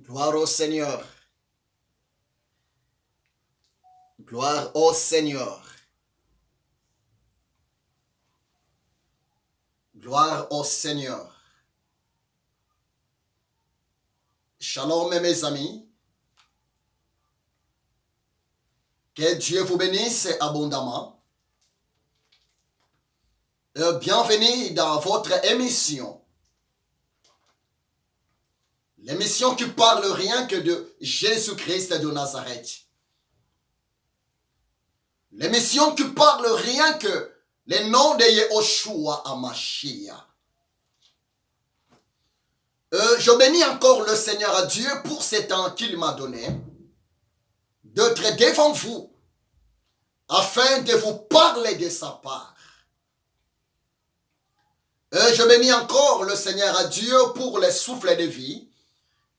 Gloire au Seigneur. Gloire au Seigneur. Gloire au Seigneur. Shalom mes amis. Que Dieu vous bénisse abondamment. Bienvenue dans votre émission. L'émission qui parle rien que de Jésus-Christ de Nazareth. L'émission qui parle rien que le nom de Yehoshua Hamashiach. Je bénis encore le Seigneur Dieu pour ce temps qu'il m'a donné d'être devant vous afin de vous parler de sa part. Je bénis encore le Seigneur Dieu pour le souffle de vie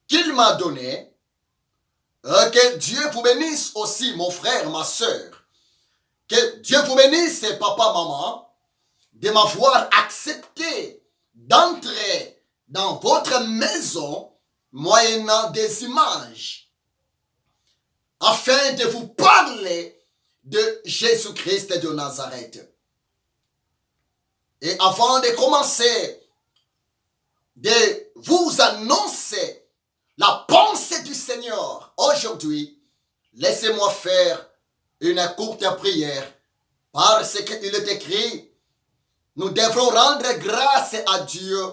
qu'il m'a donné. Que Dieu vous bénisse aussi, mon frère, ma soeur. Que Dieu vous bénisse, papa, maman, de m'avoir accepté d'entrer dans votre maison moyennant des images afin de vous parler de Jésus-Christ de Nazareth. Et avant de commencer de vous annoncer la pensée du Seigneur aujourd'hui, laissez-moi faire une courte prière parce qu'il est écrit, nous devrons rendre grâce à Dieu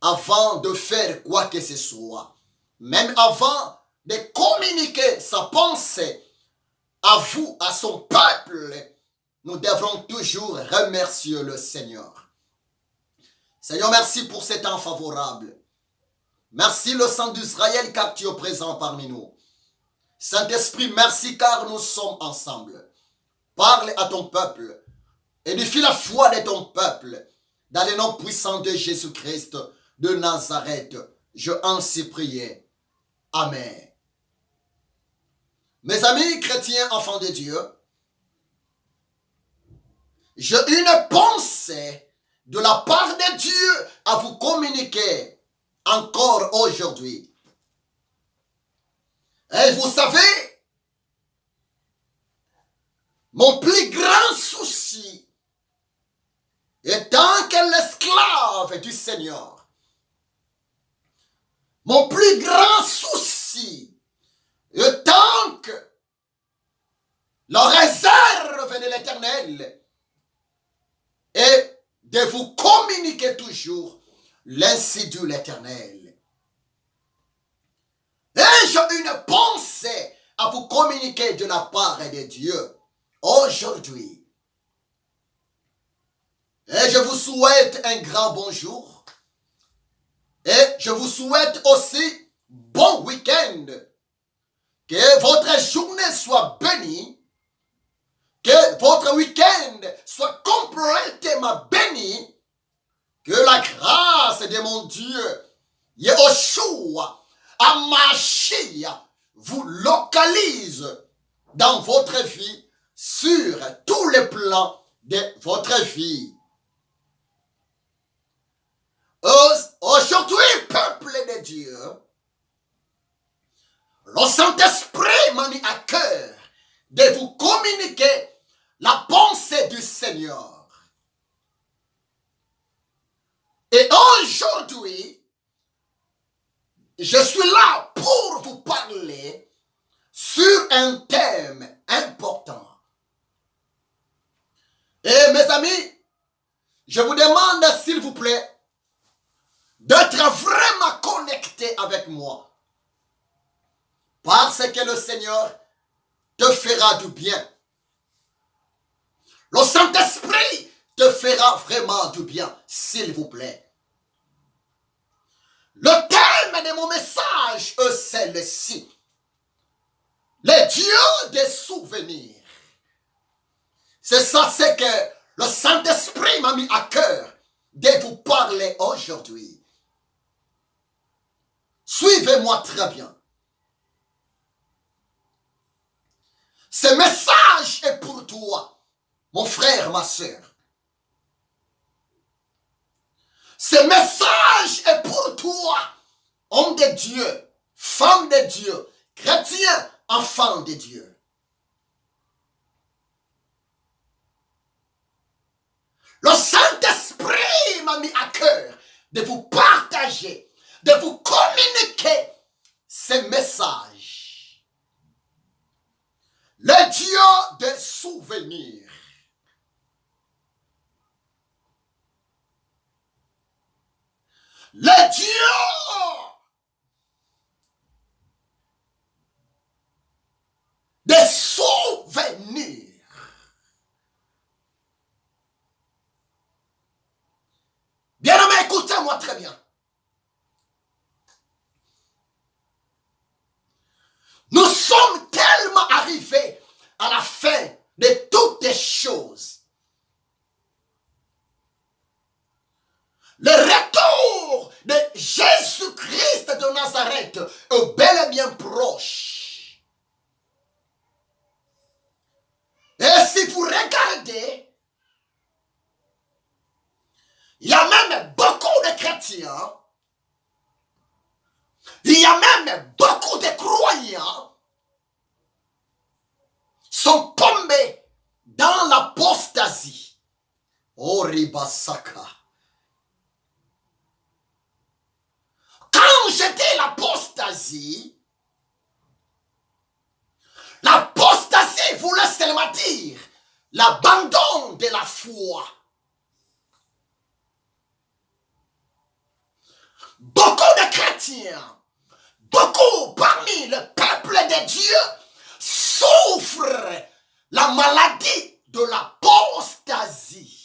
avant de faire quoi que ce soit. Même avant de communiquer sa pensée à vous, à son peuple, nous devrons toujours remercier le Seigneur. Seigneur, merci pour ce temps favorable. Merci le sang d'Israël car tu es présent parmi nous. Saint-Esprit, merci car nous sommes ensemble. Parle à ton peuple. Édifie la foi de ton peuple. Dans le nom puissant de Jésus-Christ de Nazareth, je ainsi prie. Amen. Mes amis chrétiens, enfants de Dieu, j'ai une pensée de la part de Dieu à vous communiquer encore aujourd'hui. Et vous savez, mon plus grand souci, étant que l'esclave du Seigneur, mon plus grand souci, étant que la réserve de l'Éternel est de vous communiquer toujours l'ainsi dit l'Éternel. Et j'ai une pensée à vous communiquer de la part de Dieu aujourd'hui. Et je vous souhaite un grand bonjour. Et je vous souhaite aussi bon week-end. Que votre journée soit bénie. Que votre week-end soit complètement béni. Que la grâce de mon Dieu, Yehoshua Hamashiach, vous localise dans votre vie sur tous les plans de votre vie. Aujourd'hui, peuple de Dieu, le Saint-Esprit m'a mis à cœur de vous communiquer la pensée du Seigneur. Et aujourd'hui, je suis là pour vous parler sur un thème important. Et mes amis, je vous demande s'il vous plaît d'être vraiment connecté avec moi. Parce que le Seigneur te fera du bien. Le Saint-Esprit te fera vraiment du bien, s'il vous plaît. Le thème de mon message, c'est le-ci. Le Dieu des souvenirs. C'est ça, c'est que le Saint-Esprit m'a mis à cœur de vous parler aujourd'hui. Suivez-moi très bien. Ce message est pour toi, mon frère, ma soeur. Ce message est pour toi, homme de Dieu, femme de Dieu, chrétien, enfant de Dieu. Le Saint-Esprit m'a mis à cœur de vous partager, de vous communiquer ces messages. Le Dieu des souvenirs. Le Dieu des souvenirs. Bien-aimé, écoutez-moi très bien. Nous sommes tellement arrivés à la fin de toutes les choses. Le retour de Jésus-Christ de Nazareth est bel et bien proche. Et si vous regardez, il y a même beaucoup de chrétiens, il y a même beaucoup de croyants sont tombés dans l'apostasie. Oh Ribasaka. Quand je dis l'apostasie voulait seulement dire l'abandon de la foi. Beaucoup de chrétiens, beaucoup parmi le peuple de Dieu souffrent la maladie de l'apostasie.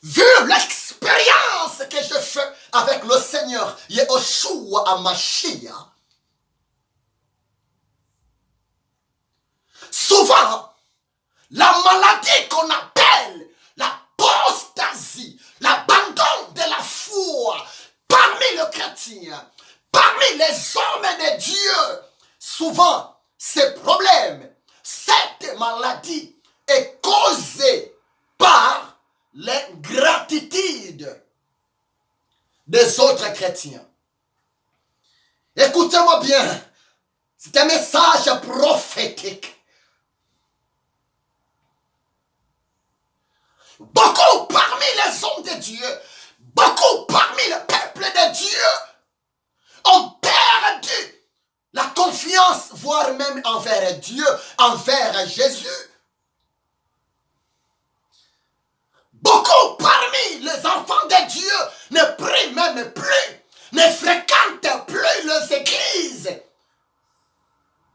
Vu l'expérience que je fais avec le Seigneur Yeshua HaMashiach, souvent, la maladie qu'on appelle l'apostasie, l'abandon de la foi parmi les chrétiens, parmi les hommes de Dieu, souvent, ces problèmes, cette maladie est causée par l'ingratitude des autres chrétiens. Écoutez-moi bien, c'est un message prophétique. Beaucoup parmi les hommes de Dieu, beaucoup parmi le peuple de Dieu ont perdu la confiance, voire même envers Dieu, envers Jésus. Beaucoup parmi les enfants de Dieu ne prient même plus, ne fréquentent plus les églises.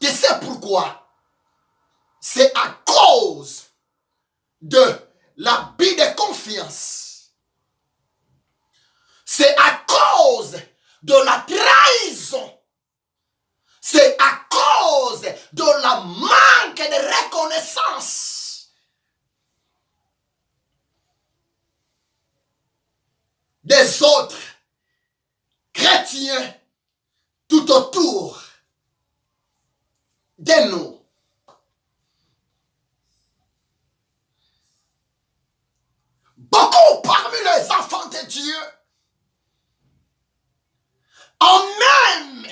Tu sais pourquoi? C'est à cause de l'abus de confiance. C'est à cause de la trahison. C'est à cause de la manque de reconnaissance. Des autres chrétiens tout autour de nous. Beaucoup parmi les enfants de Dieu ont même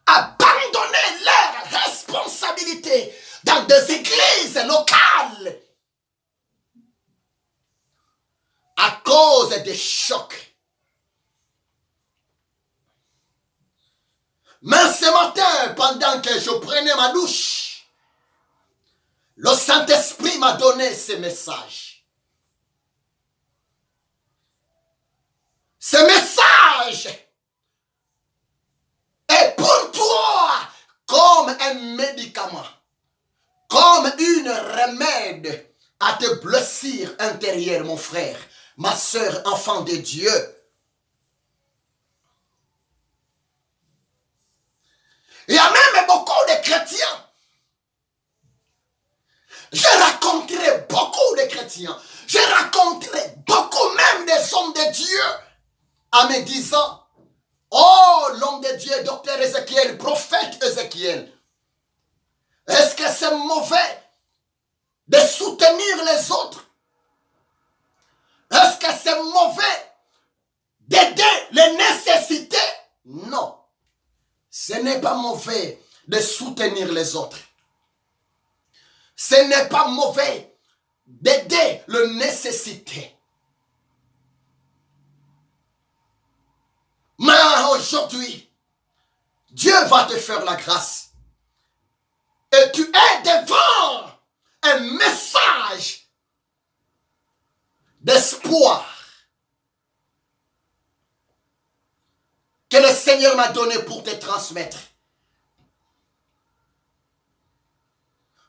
abandonné leurs responsabilités dans des églises locales à cause des chocs. Mais ce matin, pendant que je prenais ma douche, le Saint-Esprit m'a donné ce message. Ce message est pour toi comme un médicament, comme une remède à tes blessures intérieures, mon frère, ma soeur, enfant de Dieu. Il y a même beaucoup de chrétiens. Je rencontrerai beaucoup de chrétiens. Je rencontrerai beaucoup même des hommes de Dieu en me disant, oh, l'homme de Dieu, docteur Ézéchiel, prophète Ézéchiel, est-ce que c'est mauvais Ce n'est pas mauvais de soutenir les autres. Ce n'est pas mauvais d'aider le nécessité. Mais aujourd'hui, Dieu va te faire la grâce. Et tu es devant un message d'espoir que le Seigneur m'a donné pour te transmettre.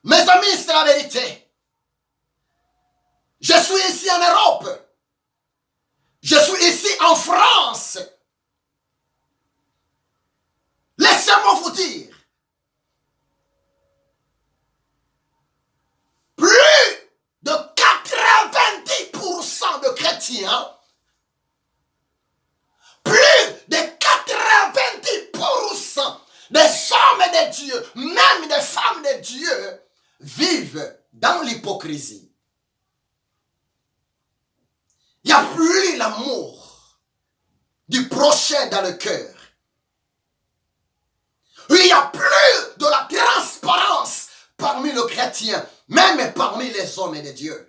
Mes amis, c'est la vérité. Je suis ici en Europe. Je suis ici en France. Laissez-moi vous dire, plus de 90% de chrétiens, plus de 90% des hommes et de Dieu, même des femmes de Dieu, vivent dans l'hypocrisie. Il n'y a plus l'amour du prochain dans le cœur. Il n'y a plus de la transparence parmi les chrétiens, même parmi les hommes de Dieu.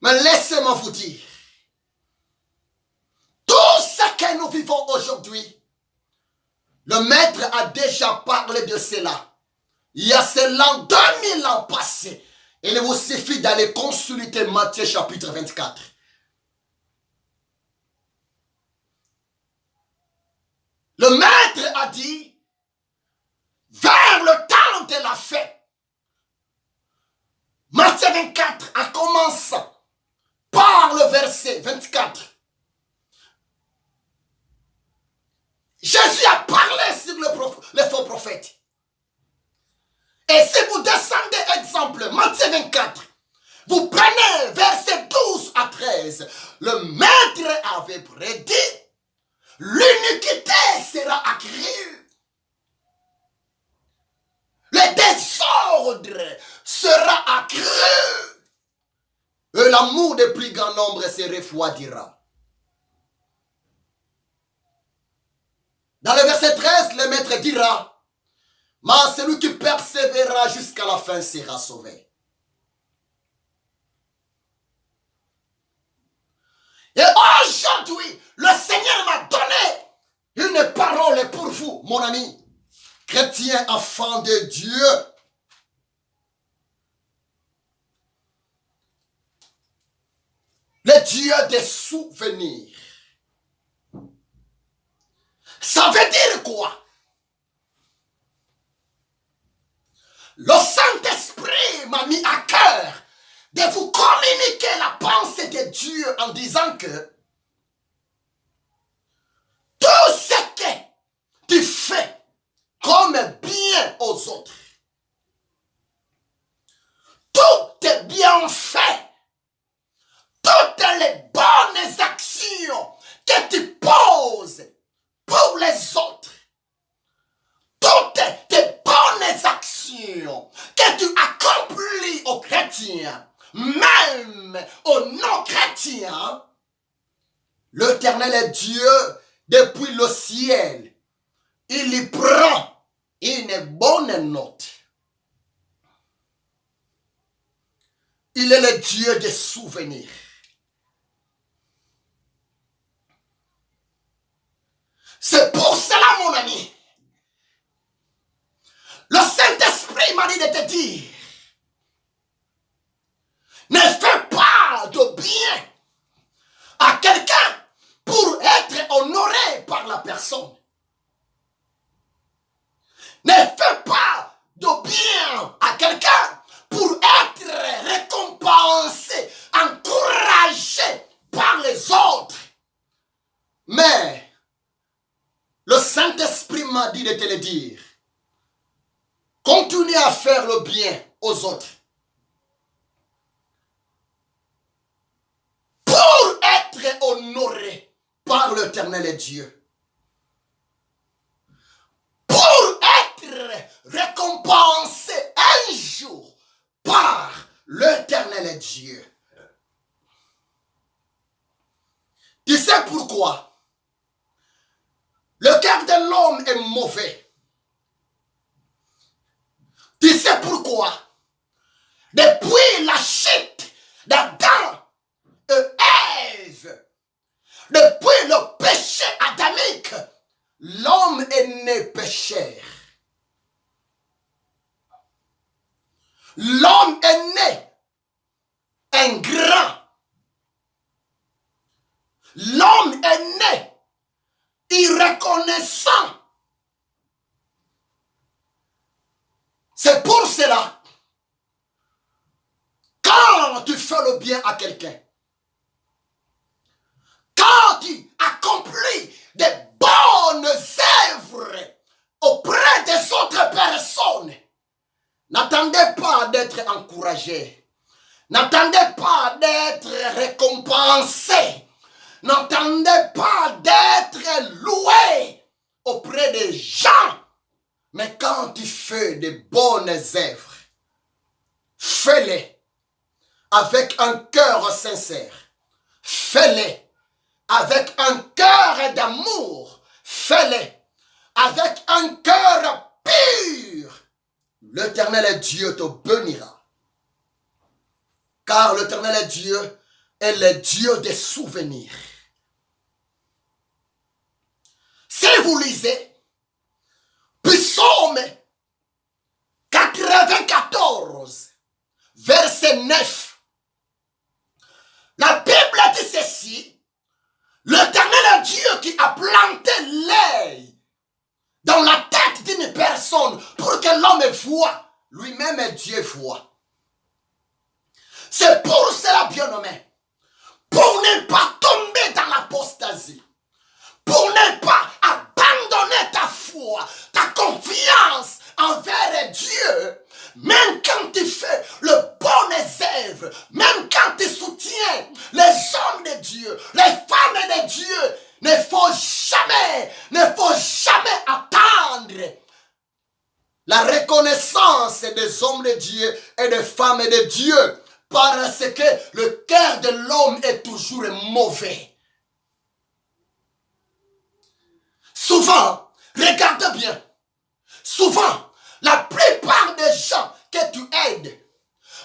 Mais laissez-moi vous dire, tout ce que nous vivons aujourd'hui, le Maître a déjà parlé de cela. Il y a cela 2000 ans passés. Il vous suffit d'aller consulter Matthieu chapitre 24. Le Maître a dit, vers le temps de la fête, Matthieu 24 a commencé par le verset 24. Jésus a parlé sur les faux prophètes. Et si vous descendez, exemple, Matthieu 24, vous prenez verset 12 à 13, le Maître avait prédit, l'iniquité sera accrue. Le désordre sera accru. Et l'amour des plus grands nombres se refroidira. Dans le verset 13, le Maître dira, mais celui qui persévérera jusqu'à la fin sera sauvé. Et aujourd'hui, le Seigneur m'a donné une parole pour vous, mon ami, chrétien, enfant de Dieu. Le Dieu des souvenirs. Ça veut dire quoi? Le Saint-Esprit m'a mis à cœur de vous communiquer la pensée de Dieu en disant que tout ce que tu fais comme bien aux autres, tous tes bienfaits, toutes les bonnes actions que tu poses pour les autres, toutes tes bonnes actions que tu accomplis aux chrétiens, même aux non-chrétiens, l'Éternel Dieu, depuis le ciel, il y prend une bonne note. Il est le Dieu des souvenirs. C'est pour cela, mon ami, le Saint-Esprit m'a dit de te dire, ne fais pas de bien à quelqu'un pour être honoré par la personne. Ne fais pas de bien à quelqu'un pour être récompensé, encouragé par les autres. Mais le Saint-Esprit m'a dit de te le dire. Continue à faire le bien aux autres. Pour être honoré par l'Éternel Dieu. Pour être récompensé un jour par l'Éternel Dieu. Tu sais sais pourquoi le cœur de l'homme est mauvais. Tu sais pourquoi? Depuis la chute d'Adam et Ève, depuis le péché adamique, l'homme est né pécheur. L'homme est né ingrat. L'homme est né irreconnaissant. C'est pour cela, quand tu fais le bien à quelqu'un, quand tu accomplis des bonnes œuvres auprès des autres personnes, n'attendez pas d'être encouragé. N'attendez pas d'être récompensé. N'attendez pas d'être loué auprès des gens. Mais quand tu fais de bonnes œuvres, fais-les avec un cœur sincère. Fais-les avec un cœur d'amour. Fais-les avec un cœur pur. L'Éternel Dieu te bénira. Car l'Éternel Dieu est le Dieu des souvenirs. Si vous lisez Psaume 94, verset 9, la Bible dit ceci: l'Éternel Dieu qui a planté l'œil dans la tête d'une personne pour que l'homme voie, lui-même Dieu voit. C'est pour cela, bien-aimé, pour ne pas tomber dans l'apostasie, pour ne pas abandonner ta foi, ta confiance envers Dieu, même quand tu fais le bon œuvre, même quand tu soutiens les hommes de Dieu, les femmes de Dieu, ne faut jamais attendre la reconnaissance des hommes de Dieu et des femmes de Dieu, parce que le cœur de l'homme est toujours mauvais. Souvent, regarde bien, souvent, la plupart des gens que tu aides,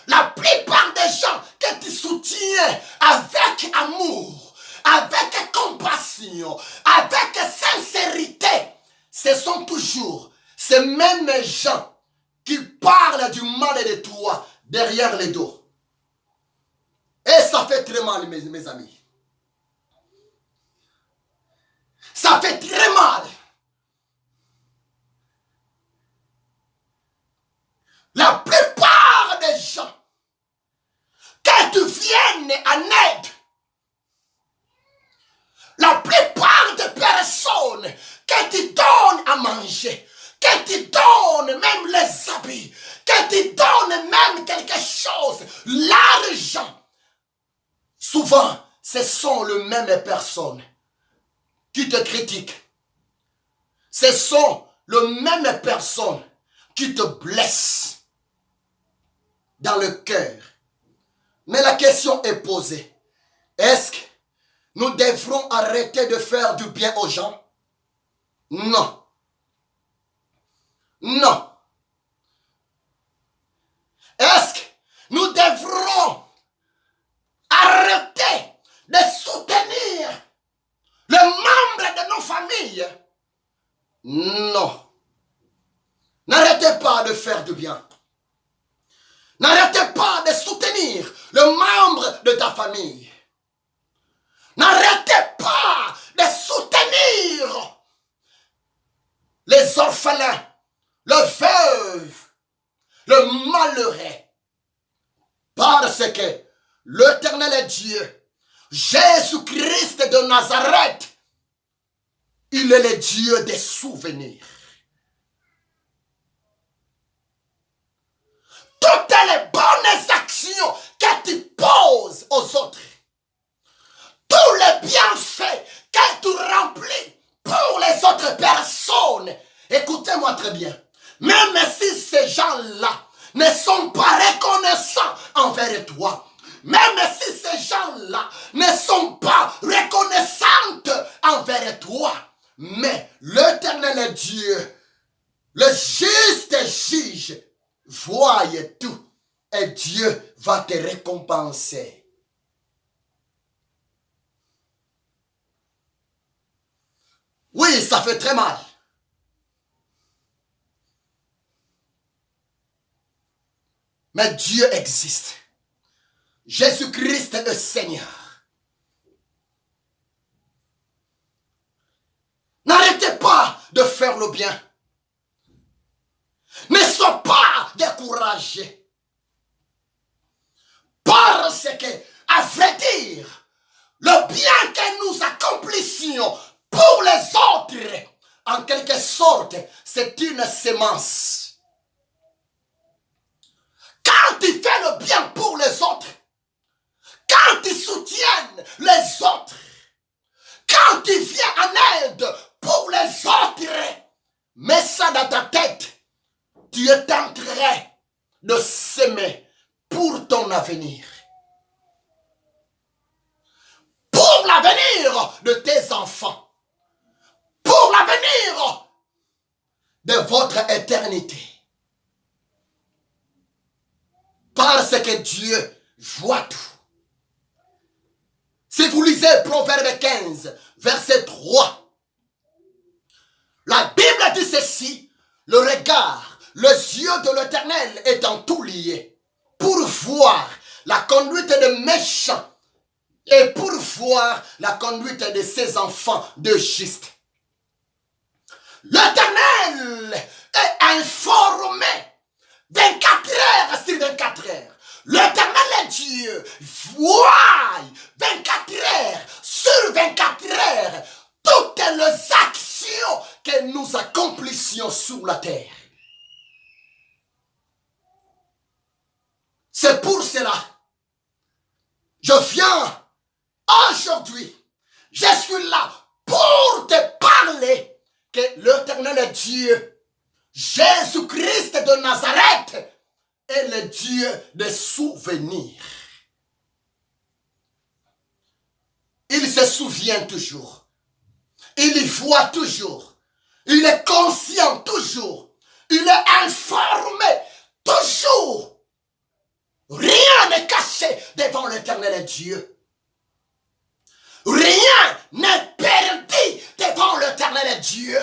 la plupart des gens que tu soutiens avec amour, avec compassion, avec sincérité, ce sont toujours ces mêmes gens qui parlent du mal de toi derrière les dos. Et ça fait très mal, mes amis. Ça fait très mal. La plupart des gens, que tu viennes en aide, la plupart des personnes que tu donnes à manger, que tu donnes même les habits, que tu donnes même quelque chose, l'argent, souvent, ce sont les mêmes personnes qui te critiquent. Ce sont les mêmes personnes qui te blessent dans le cœur. Mais la question est posée. Est-ce que nous devrons arrêter de faire du bien aux gens? Non. Non. Est-ce que nous devrons arrêter de soutenir les membres de nos familles? Non. N'arrêtez pas de faire du bien. N'arrêtez pas de soutenir le membre de ta famille. N'arrêtez pas de soutenir les orphelins, les veuves, le malheureux. Parce que l'Éternel Dieu, Jésus-Christ de Nazareth, il est le Dieu des souvenirs. Toutes les bonnes actions que tu poses aux autres, tous les bienfaits que tu remplis pour les autres personnes, écoutez-moi très bien, même si ces gens-là ne sont pas reconnaissants envers toi, même si ces gens-là ne sont pas reconnaissantes envers toi, mais l'Éternel Dieu, le juste juge, voit tout et Dieu va te récompenser. Oui, ça fait très mal. Mais Dieu existe. Jésus-Christ est le Seigneur. N'arrêtez pas de faire le bien. Ne sois pas découragé. Parce que, à vrai dire, le bien que nous accomplissions pour les autres, en quelque sorte, c'est une sémence. Quand tu fais le bien pour les autres, quand tu soutiens les autres, quand tu viens en aide pour les autres, mets ça dans ta tête. Tu es en train de s'aimer pour ton avenir. Pour l'avenir de tes enfants. Pour l'avenir de votre éternité. Parce que Dieu voit tout. Si vous lisez Proverbe 15, verset 3, la Bible dit ceci, le regard, les yeux de l'Éternel étant tout liés, pour voir la conduite des méchants et pour voir la conduite de ses enfants de justes. L'Éternel est informé 24 heures sur 24 heures. L'Éternel Dieu voit 24 heures sur 24 heures toutes les actions que nous accomplissions sur la terre. C'est pour cela, je viens aujourd'hui, je suis là pour te parler que l'Éternel Dieu, Jésus-Christ de Nazareth, est le Dieu des souvenirs. Il se souvient toujours. Il y voit toujours. Il est conscient toujours. Il est informé toujours. Rien n'est caché devant l'Éternel Dieu. Rien n'est perdu devant l'Éternel Dieu.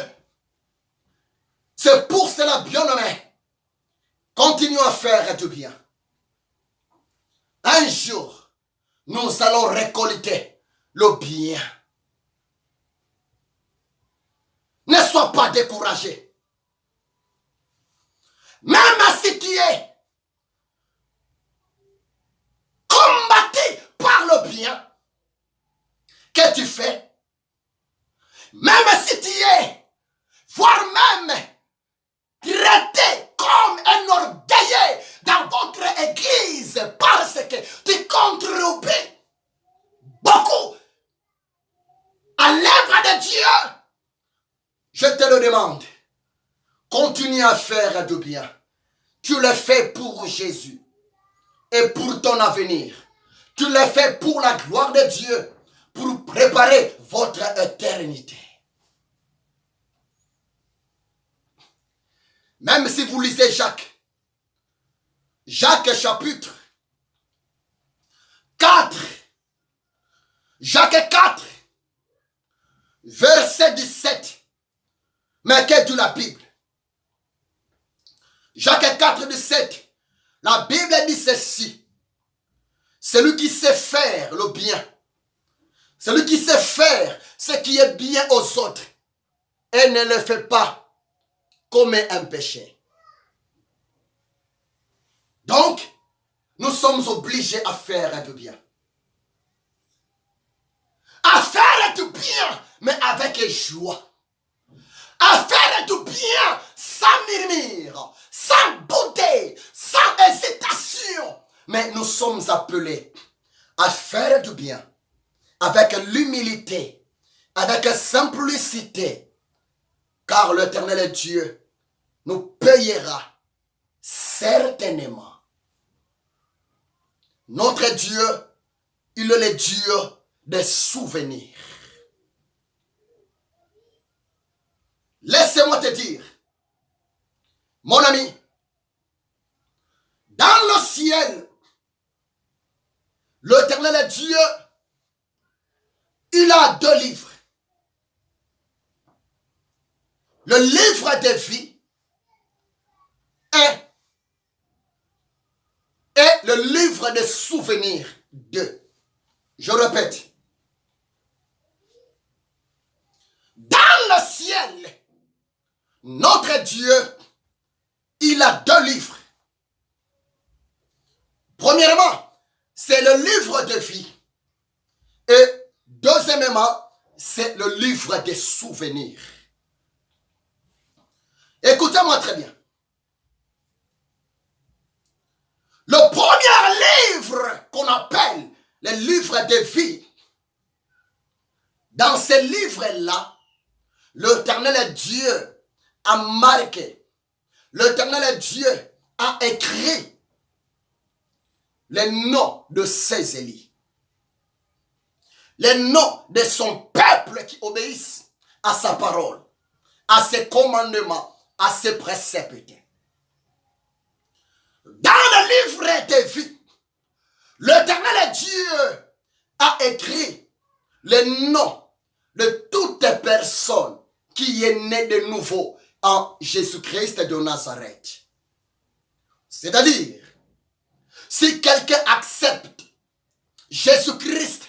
C'est pour cela, bien-aimé, continuons à faire du bien. Un jour, nous allons récolter le bien. Ne sois pas découragé. Même si tu es combattu par le bien que tu fais, même si tu es, voire même traité comme un orgueilleux dans votre église parce que tu contribues beaucoup à l'œuvre de Dieu, je te le demande, continue à faire du bien. Tu le fais pour Jésus et pour ton avenir. Tu le fais pour la gloire de Dieu, pour préparer votre éternité. Même si vous lisez Jacques chapitre 4, Jacques 4, verset 17, mais qu'est de la Bible? Jacques 4, 17, la Bible dit ceci, celui qui sait faire le bien, celui qui sait faire ce qui est bien aux autres, et ne le fait pas comme un péché. Donc, nous sommes obligés à faire du bien. À faire du bien, mais avec joie. À faire du bien sans murmure, sans beauté, sans hésitation. Mais nous sommes appelés à faire du bien avec l'humilité, avec simplicité. Car l'Éternel Dieu nous payera certainement. Notre Dieu, il est le Dieu des souvenirs. Laissez-moi te dire, mon ami, dans le ciel, l'Éternel Dieu, il a 2 livres. Le livre de vie et le livre de souvenirs 2. Je répète. Dans le ciel, notre Dieu, il a 2 livres. Premièrement, c'est le livre de vie. Et deuxièmement, c'est le livre des souvenirs. Écoutez-moi très bien. Le premier livre qu'on appelle le livre de vie, dans ce livre-là, l'Éternel Dieu a marqué, l'Éternel Dieu a écrit les noms de ses élus, les noms de son peuple qui obéissent à sa parole, à ses commandements, à ses préceptes. Dans le livre de vie, l'Éternel Dieu a écrit les noms de toute personne qui est née de nouveau en Jésus-Christ de Nazareth. C'est-à-dire, si quelqu'un accepte Jésus-Christ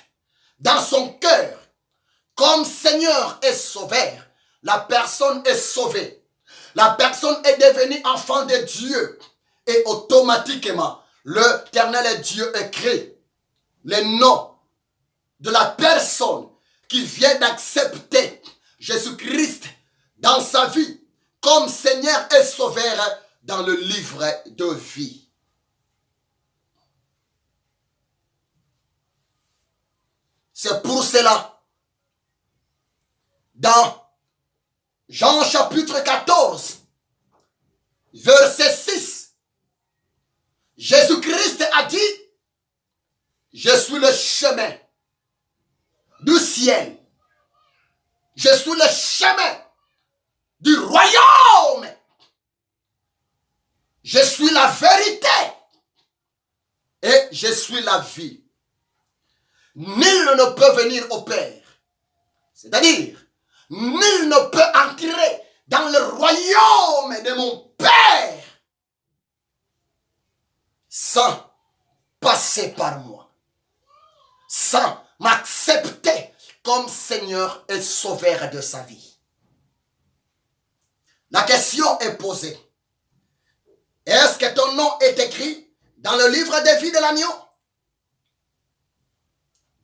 dans son cœur comme Seigneur et Sauveur, la personne est sauvée. La personne est devenue enfant de Dieu. Et automatiquement, l'Éternel Dieu écrit les noms de la personne qui vient d'accepter Jésus-Christ dans sa vie comme Seigneur et Sauveur dans le livre de vie. C'est pour cela, dans Jean chapitre 14, verset 6, Jésus-Christ a dit, je suis le chemin du ciel. Je suis le chemin du royaume. Je suis la vérité et je suis la vie. Nul ne peut venir au Père. C'est-à-dire, nul ne peut entrer dans le royaume de mon Père sans passer par moi, sans m'accepter comme Seigneur et Sauveur de sa vie. La question est posée. Est-ce que ton nom est écrit dans le livre de vie de l'agneau?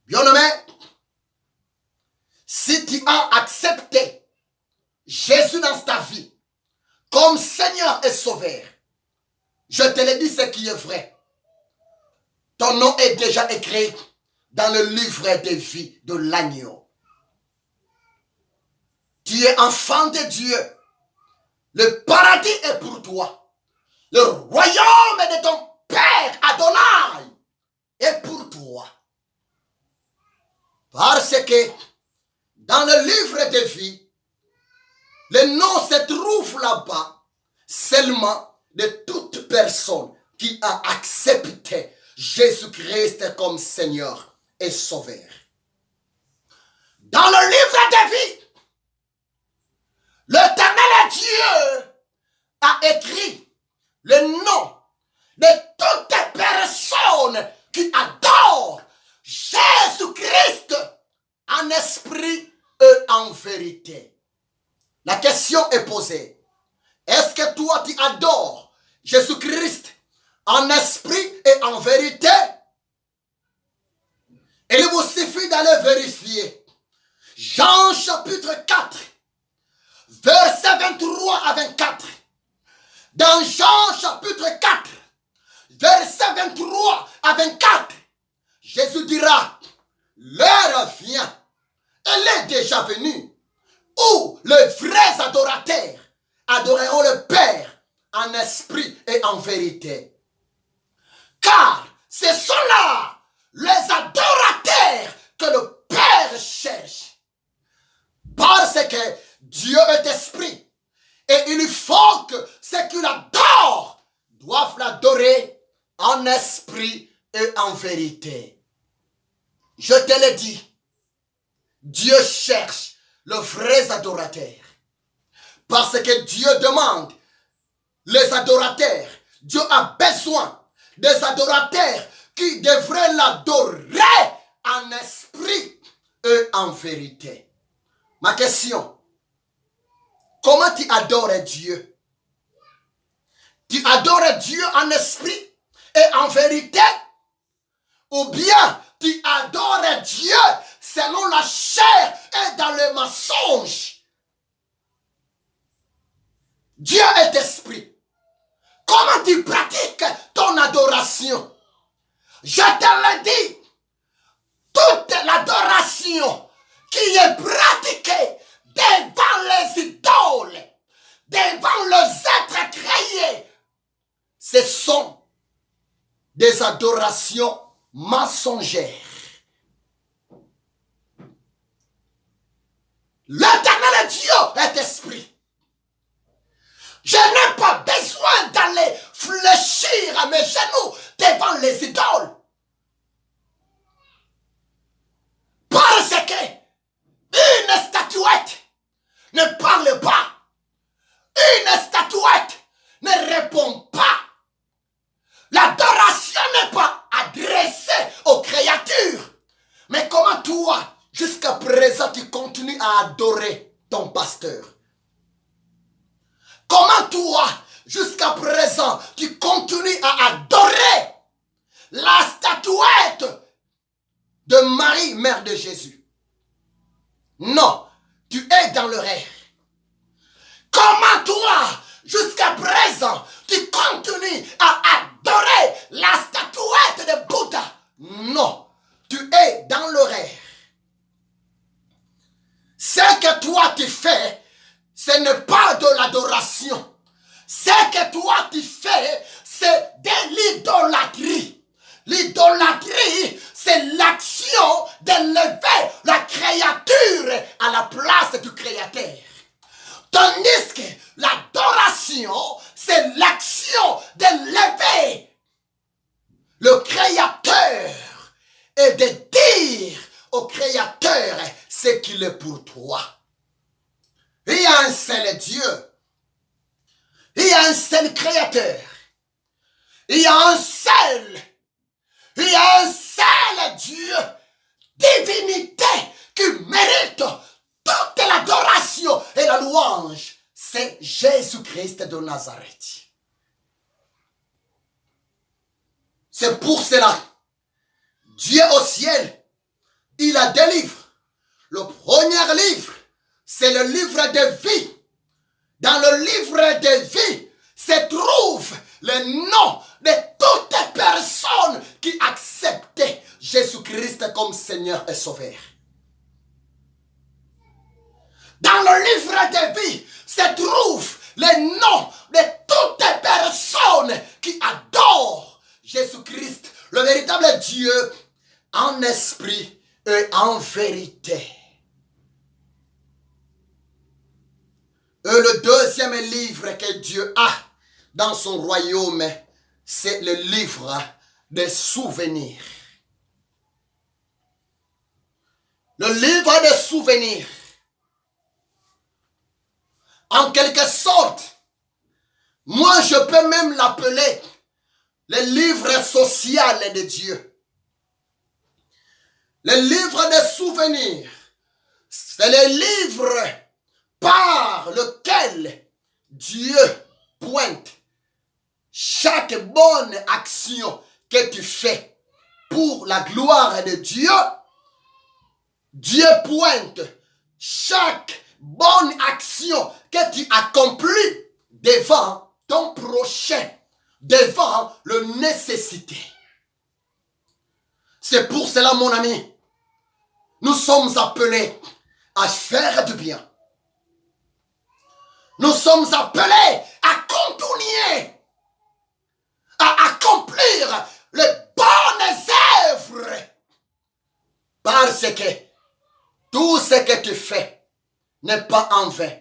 Bien-aimé, si tu as accepté Jésus dans ta vie comme Seigneur et Sauveur, je te le dis ce qui est vrai. Ton nom est déjà écrit dans le livre de vie de l'agneau. Tu es enfant de Dieu. Le paradis est pour toi. Le royaume de ton Père Adonai est pour toi. Parce que dans le livre de vie, le nom se trouve là-bas seulement de toute personne qui a accepté Jésus-Christ comme Seigneur et Sauveur. Dans le livre de vie, l'Éternel Dieu a écrit le nom de toute personne qui adore Jésus-Christ en esprit et en vérité. La question est posée. Est-ce que toi tu adores Jésus-Christ en esprit et en vérité? Il vous suffit d'aller vérifier. Jean chapitre 4, versets 23 à 24. Dans Jean chapitre 4, versets 23 à 24, Jésus dira, l'heure vient, elle est déjà venue, où les vrais adorateurs adoreront le Père en esprit et en vérité. Car Ce sont là les adorateurs que le Père cherche. Parce que Dieu est esprit. Et il faut que ceux qui l'adorent doivent l'adorer en esprit et en vérité. Je te le dis, Dieu cherche les vrais adorateurs. Parce que Dieu demande les adorateurs. Dieu a besoin des adorateurs qui devraient l'adorer en esprit et en vérité. Ma question, comment tu adores Dieu? Tu adores Dieu en esprit et en vérité? Ou bien tu adores Dieu selon la chair et dans le mensonge? Dieu est esprit. Comment tu pratiques ton adoration? Je te le dis, toute l'adoration qui est pratiquée devant les idoles, devant les êtres créés, ce sont des adorations mensongères. L'Éternel Dieu est esprit. Je n'ai pas besoin d'aller fléchir à mes genoux devant les idoles. Parce que une statuette ne parle pas. Une statuette ne répond pas. L'adoration n'est pas adressée aux créatures. Mais comment toi, jusqu'à présent, tu continues à adorer ton pasteur? Comment toi, jusqu'à présent, tu continues à adorer la statuette de Marie, mère de Jésus? Non, tu es dans le rêve. Comment toi, jusqu'à présent, tu continues à adorer la statuette de Bouddha? Non, tu es dans le rêve. Ce que toi tu fais, ce n'est pas de l'adoration. Ce que toi tu fais, c'est de l'idolâtrie. L'idolâtrie, c'est l'action d'élever la créature à la place du créateur. Tandis que l'adoration, c'est l'action d'élever le créateur et de dire au créateur ce qu'il est pour toi. Il y a un seul Dieu. Il y a un seul créateur. Il y a un seul Dieu, divinité qui mérite toute l'adoration et la louange. C'est Jésus-Christ de Nazareth. C'est pour cela, Dieu au ciel, il a des livres. Le premier livre, c'est le livre de vie. Dans le livre de vie se trouve le nom de toute personne qui acceptait Jésus-Christ comme Seigneur et Sauveur. Dans le livre de vie se trouve le nom de toute personne qui adore Jésus-Christ, le véritable Dieu, en esprit et en vérité. Et le deuxième livre que Dieu a dans son royaume, c'est le livre des souvenirs. Le livre des souvenirs. En quelque sorte, moi je peux même l'appeler le livre social de Dieu. Le livre des souvenirs, c'est le livre par lequel Dieu pointe chaque bonne action que tu fais pour la gloire de Dieu. Dieu pointe chaque bonne action que tu accomplis devant ton prochain, devant le nécessité. C'est pour cela, mon ami, nous sommes appelés à faire du bien. Nous sommes appelés à continuer, à accomplir les bonnes Parce que tout ce que tu fais n'est pas en vain.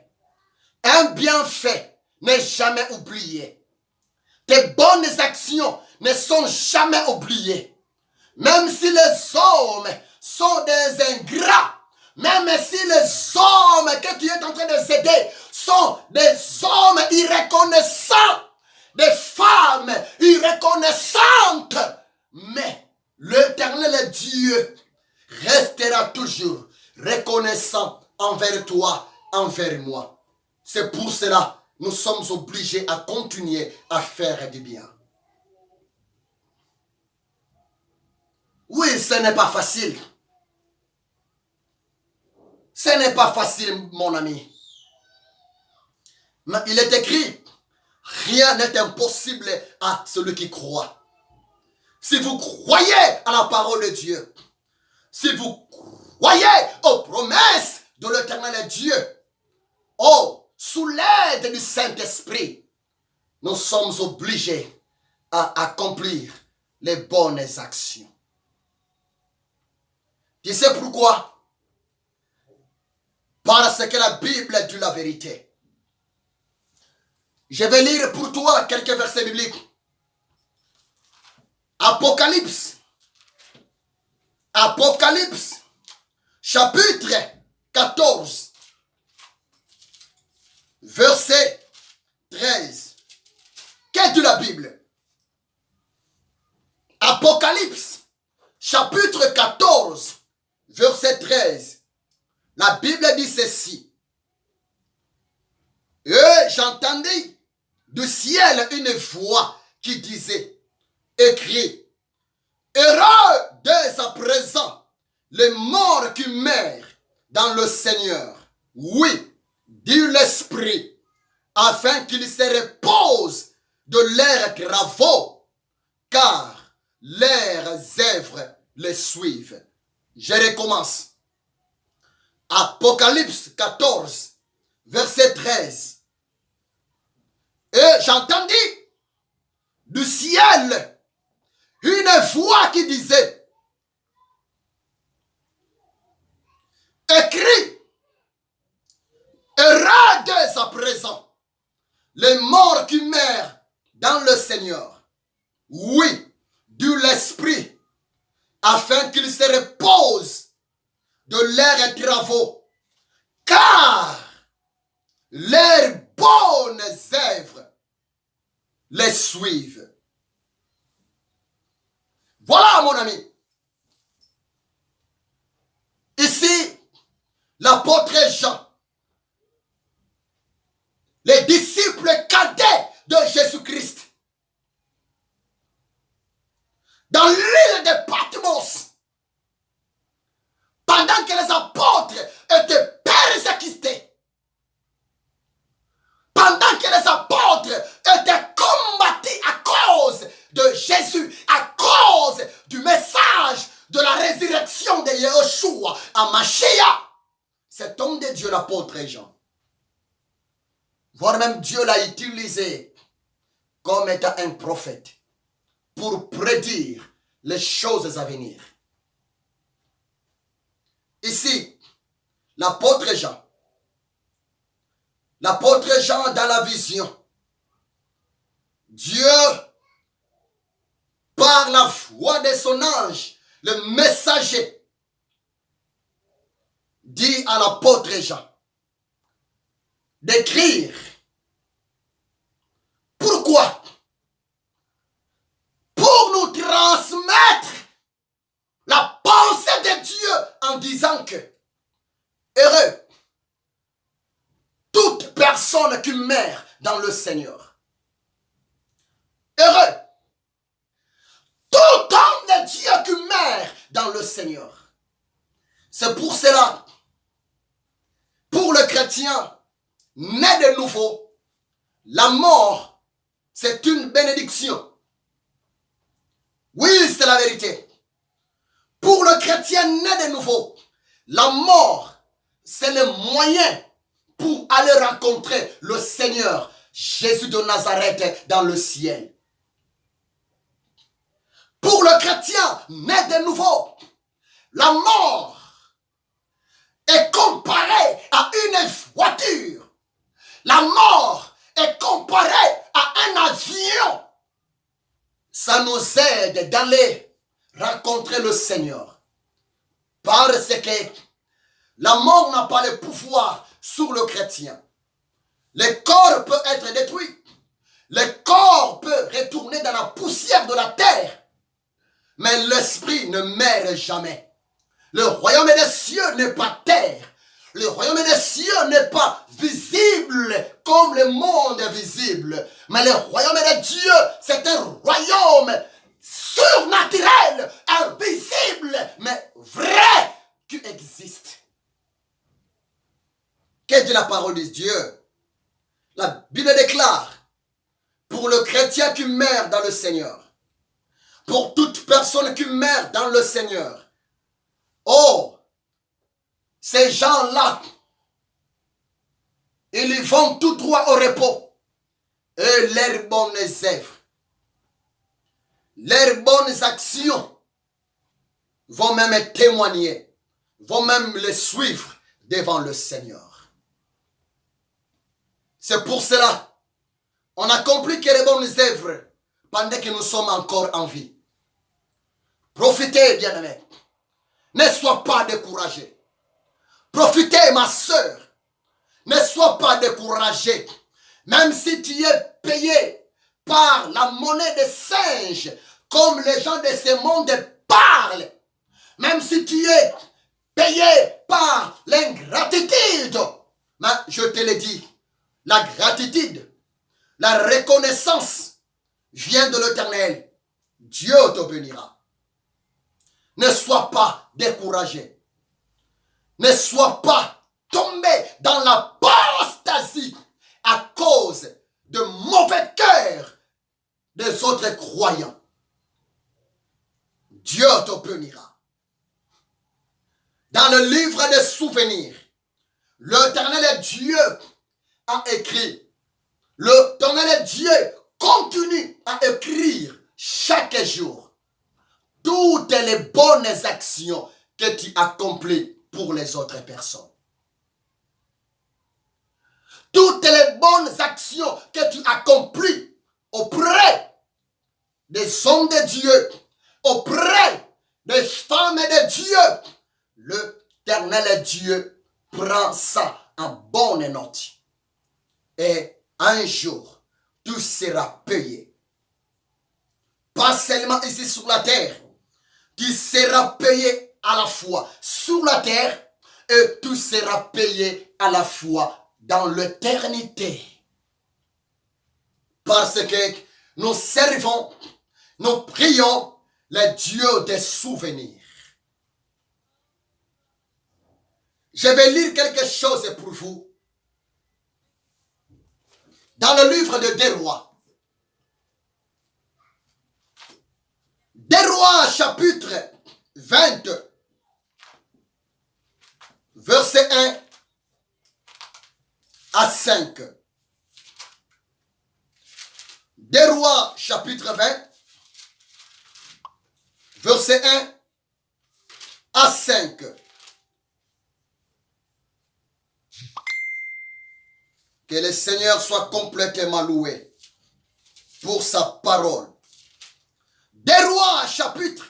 Un bienfait n'est jamais oublié. Tes bonnes actions ne sont jamais oubliées. Même si les hommes sont des ingrats, même si les hommes que tu es en train de aider sont des hommes irreconnaissants, des femmes irreconnaissantes, mais l'Éternel Dieu restera toujours reconnaissant envers toi, envers moi. C'est pour cela que nous sommes obligés à continuer à faire du bien. Oui, ce n'est pas facile. Ce n'est pas facile, mon ami. Mais il est écrit, rien n'est impossible à celui qui croit. Si vous croyez à la parole de Dieu, si vous croyez aux promesses de l'Éternel Dieu, oh, sous l'aide du Saint-Esprit, nous sommes obligés à accomplir les bonnes actions. Tu sais pourquoi? Parce que la Bible dit la vérité. Je vais lire pour toi quelques versets bibliques. Apocalypse. Apocalypse, chapitre 14, verset 13. Qu'est-ce que la Bible? Apocalypse, chapitre 14, verset 13. La Bible dit ceci. Et j'entendis du ciel une voix qui disait, écrit, heureux dès à présent les morts qui meurent dans le Seigneur. Oui, dit l'Esprit, afin qu'ils se reposent de leurs travaux, car leurs œuvres les suivent. Je recommence. Apocalypse 14, verset 13. Et j'entendis du ciel une voix qui disait, écris, heureux dès à présent les morts qui meurent dans le Seigneur. Oui, dit l'Esprit, afin qu'ils se reposent de leurs travaux, car leurs bonnes œuvres les suivent. Voilà, mon ami. Ici, l'apôtre Jean, les disciples cadets de Jésus-Christ, dans l'île de Patmos, pendant que les apôtres étaient persécutés, pendant que les apôtres étaient combattus à cause de Jésus, à cause du message de la résurrection de Yeshua à Mashiach, cet homme de Dieu, l'apôtre Jean, voire même Dieu l'a utilisé comme étant un prophète pour prédire les choses à venir. Ici, l'apôtre Jean dans la vision, Dieu, par la voix de son ange, le messager, dit à l'apôtre Jean d'écrire. Pourquoi? Pour nous transmettre la pensée de Dieu en disant que heureux toute personne qui meurt dans le Seigneur. Heureux tout homme de Dieu qui meurt dans le Seigneur. C'est pour cela, pour le chrétien né de nouveau, la mort, c'est une bénédiction. Oui, c'est la vérité. Pour le chrétien né de nouveau, la mort, c'est le moyen pour aller rencontrer le Seigneur Jésus de Nazareth dans le ciel. Pour le chrétien né de nouveau, la mort, est comparée à une voiture. La mort est comparée à un avion. Ça nous aide d'aller rencontrer le Seigneur. Parce que la mort n'a pas le pouvoir sur le chrétien. Le corps peut être détruit. Le corps peut retourner dans la poussière de la terre. Mais l'esprit ne meurt jamais. Le royaume des cieux n'est pas terre. Le royaume des cieux n'est pas visible comme le monde est visible. Mais le royaume de Dieu, c'est un royaume surnaturel, invisible, mais vrai, qui existe. Qu'est dit la parole de Dieu? La Bible déclare, pour le chrétien qui meurt dans le Seigneur, pour toute personne qui meurt dans le Seigneur, oh, ces gens-là, ils vont tout droit au repos. Et leurs bonnes œuvres, leurs bonnes actions vont même témoigner, vont même les suivre devant le Seigneur. C'est pour cela on accomplit que les bonnes œuvres pendant que nous sommes encore en vie. Profitez, bien-aimés. Ne sois pas découragé. Profitez, ma soeur. Ne sois pas découragé. Même si tu es payé par la monnaie des singes, comme les gens de ce monde parlent. Même si tu es payé par l'ingratitude. Mais je te le dis, la gratitude, la reconnaissance vient de l'Éternel. Dieu te bénira. Ne sois pas découragé. Ne sois pas tombé dans l'apostasie à cause de mauvais cœurs des autres croyants. Dieu te bénira. Dans le livre des souvenirs, l'Éternel Dieu a écrit. L'Éternel Dieu continue à écrire chaque jour toutes les bonnes actions que tu accomplis pour les autres personnes. Toutes les bonnes actions que tu accomplis auprès des hommes de Dieu, auprès des femmes de Dieu, l'Éternel Dieu prend ça en bonne note. Et un jour, tout sera payé. Pas seulement ici sur la terre, tu seras payé à la fois sur la terre et tout sera payé à la fois dans l'éternité. Parce que nous servons, nous prions le Dieu des souvenirs. Je vais lire quelque chose pour vous. Dans le livre de Des Rois. Des Rois, chapitre 20, verset 1 à 5. Des Rois, chapitre 20, verset 1 à 5. Que le Seigneur soit complètement loué pour sa parole. Des Rois, chapitre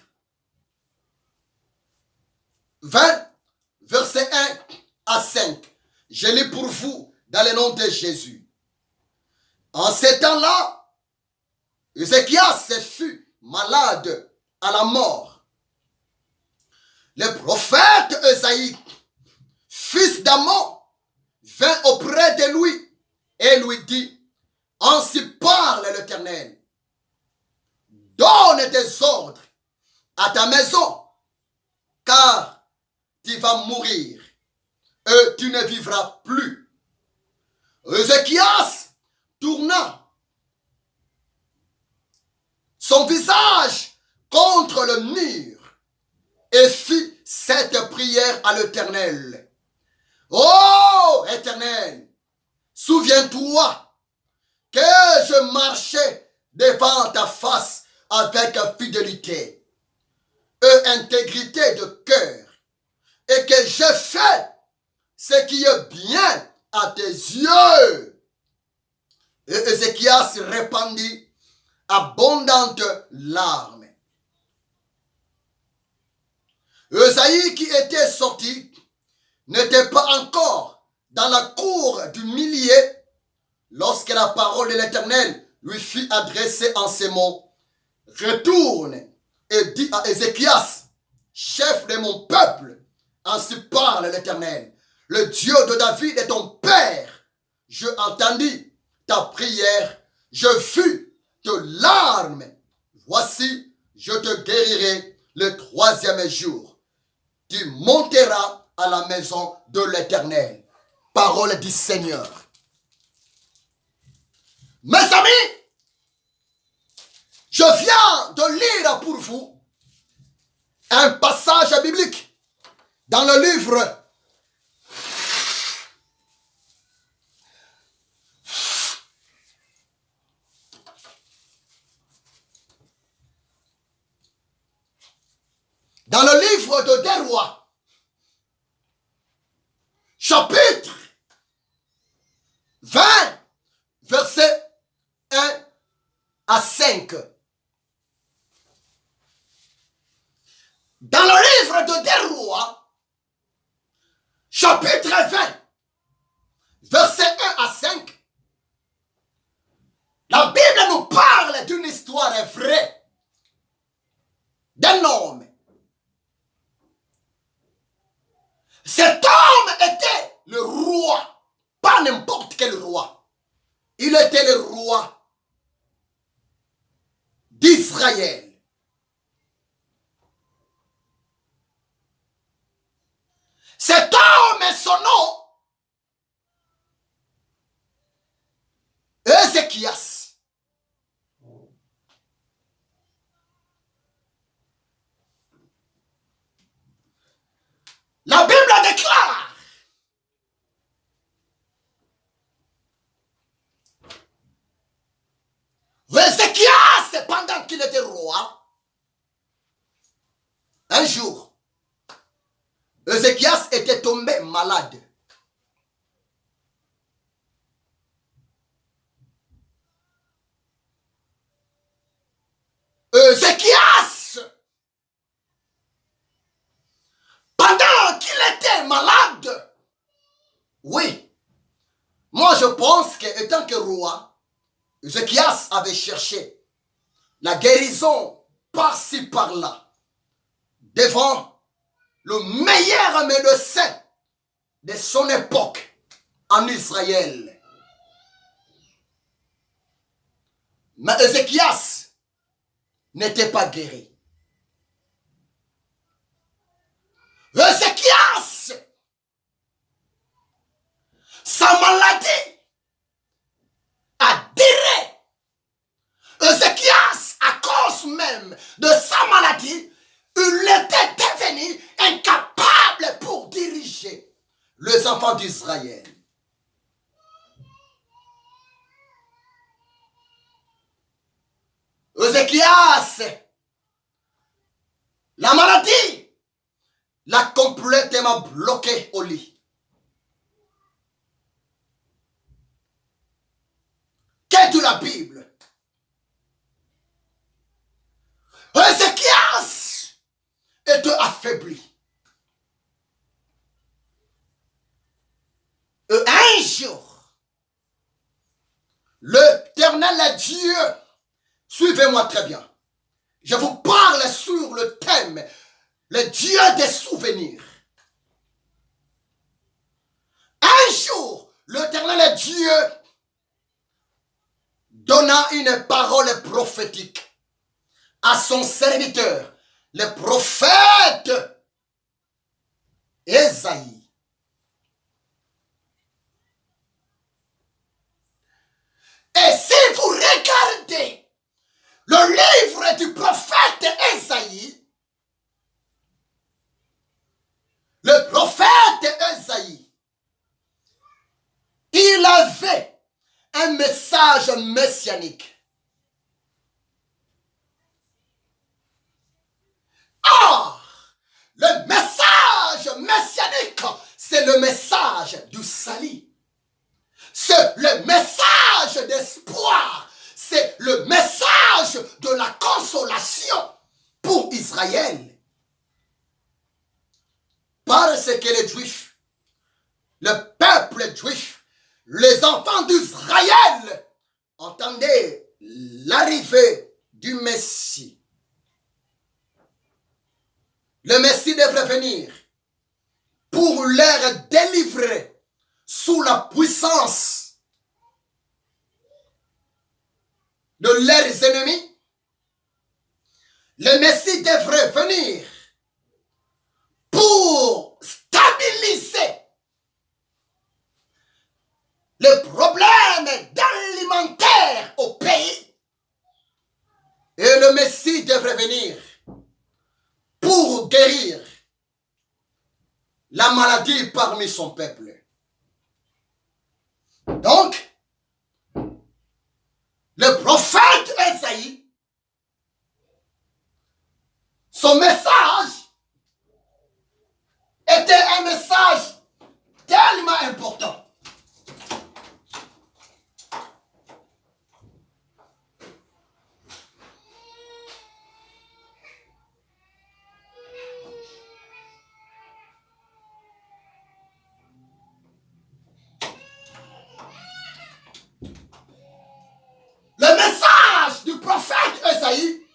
20, verset 1 à 5. Je lis pour vous dans le nom de Jésus. En ces temps-là, Ézéchias fut malade à la mort. Le prophète Ésaïe, fils d'Amon, vint auprès de lui et lui dit, ainsi parle l'Éternel, donne des ordres à ta maison, car tu vas mourir et tu ne vivras plus. Ézéchias tourna son visage contre le mur et fit cette prière à l'Éternel. Ô Éternel, souviens-toi que je marchais devant ta face avec fidélité et intégrité de cœur, et que j'ai fait ce qui est bien à tes yeux. Et Ézéchias répandit abondantes larmes. Esaïe qui était sorti n'était pas encore dans la cour du millier lorsque la parole de l'Éternel lui fut adressée en ces mots. Retourne et dis à Ézéchias, chef de mon peuple, ainsi parle l'Éternel, le Dieu de David est ton père. Je entendis ta prière, je fus tes larmes. Voici, je te guérirai le 3e jour. Tu monteras à la maison de l'Éternel. Parole du Seigneur. Mes amis, je viens de lire pour vous un passage biblique dans le livre de 2 Rois, chapitre 20, versets 1 à 5. Dans le livre de 2 Rois, chapitre 20, versets 1 à 5, la Bible nous parle d'une histoire vraie d'un homme. Cet homme était le roi, pas n'importe quel roi. Il était le roi d'Israël. Cet homme et son nom, Ézéchias. La Bible déclare Ézéchias, pendant qu'il était roi, un jour, Ézéchias était tombé malade. Ézéchias, pendant qu'il était malade, oui, moi je pense qu'étant que roi, Ézéchias avait cherché la guérison par-ci par-là, devant le meilleur médecin de son époque en Israël. Mais Ézéchias n'était pas guéri. Ézéchias, sa maladie a duré. Ézéchias, à cause même de sa maladie, il était devenu incapable pour diriger les enfants d'Israël. Ézéchias, la maladie l'a complètement bloqué au lit. Qu'est de la Bible? Ézéchias était affaibli. Et un jour, l'Éternel Dieu, suivez-moi très bien, je vous parle sur le thème, le Dieu des souvenirs. Un jour, l'Éternel Dieu donna une parole prophétique à son serviteur, le prophète Ésaïe. Et si vous regardez le livre du prophète Ésaïe, le prophète Ésaïe, il avait un message messianique. Or, le message messianique, c'est le message du salut. C'est le message d'espoir. C'est le message de la consolation pour Israël. Parce que les Juifs, le peuple juif, les enfants d'Israël entendaient l'arrivée du Messie. Le Messie devrait venir pour leur délivrer sous la puissance de leurs ennemis. Le Messie devrait venir pour stabiliser les problèmes alimentaires au pays. Et le Messie devrait venir pour guérir la maladie parmi son peuple. Donc, le prophète Esaïe, son message était un message tellement important. Le message du prophète Esaïe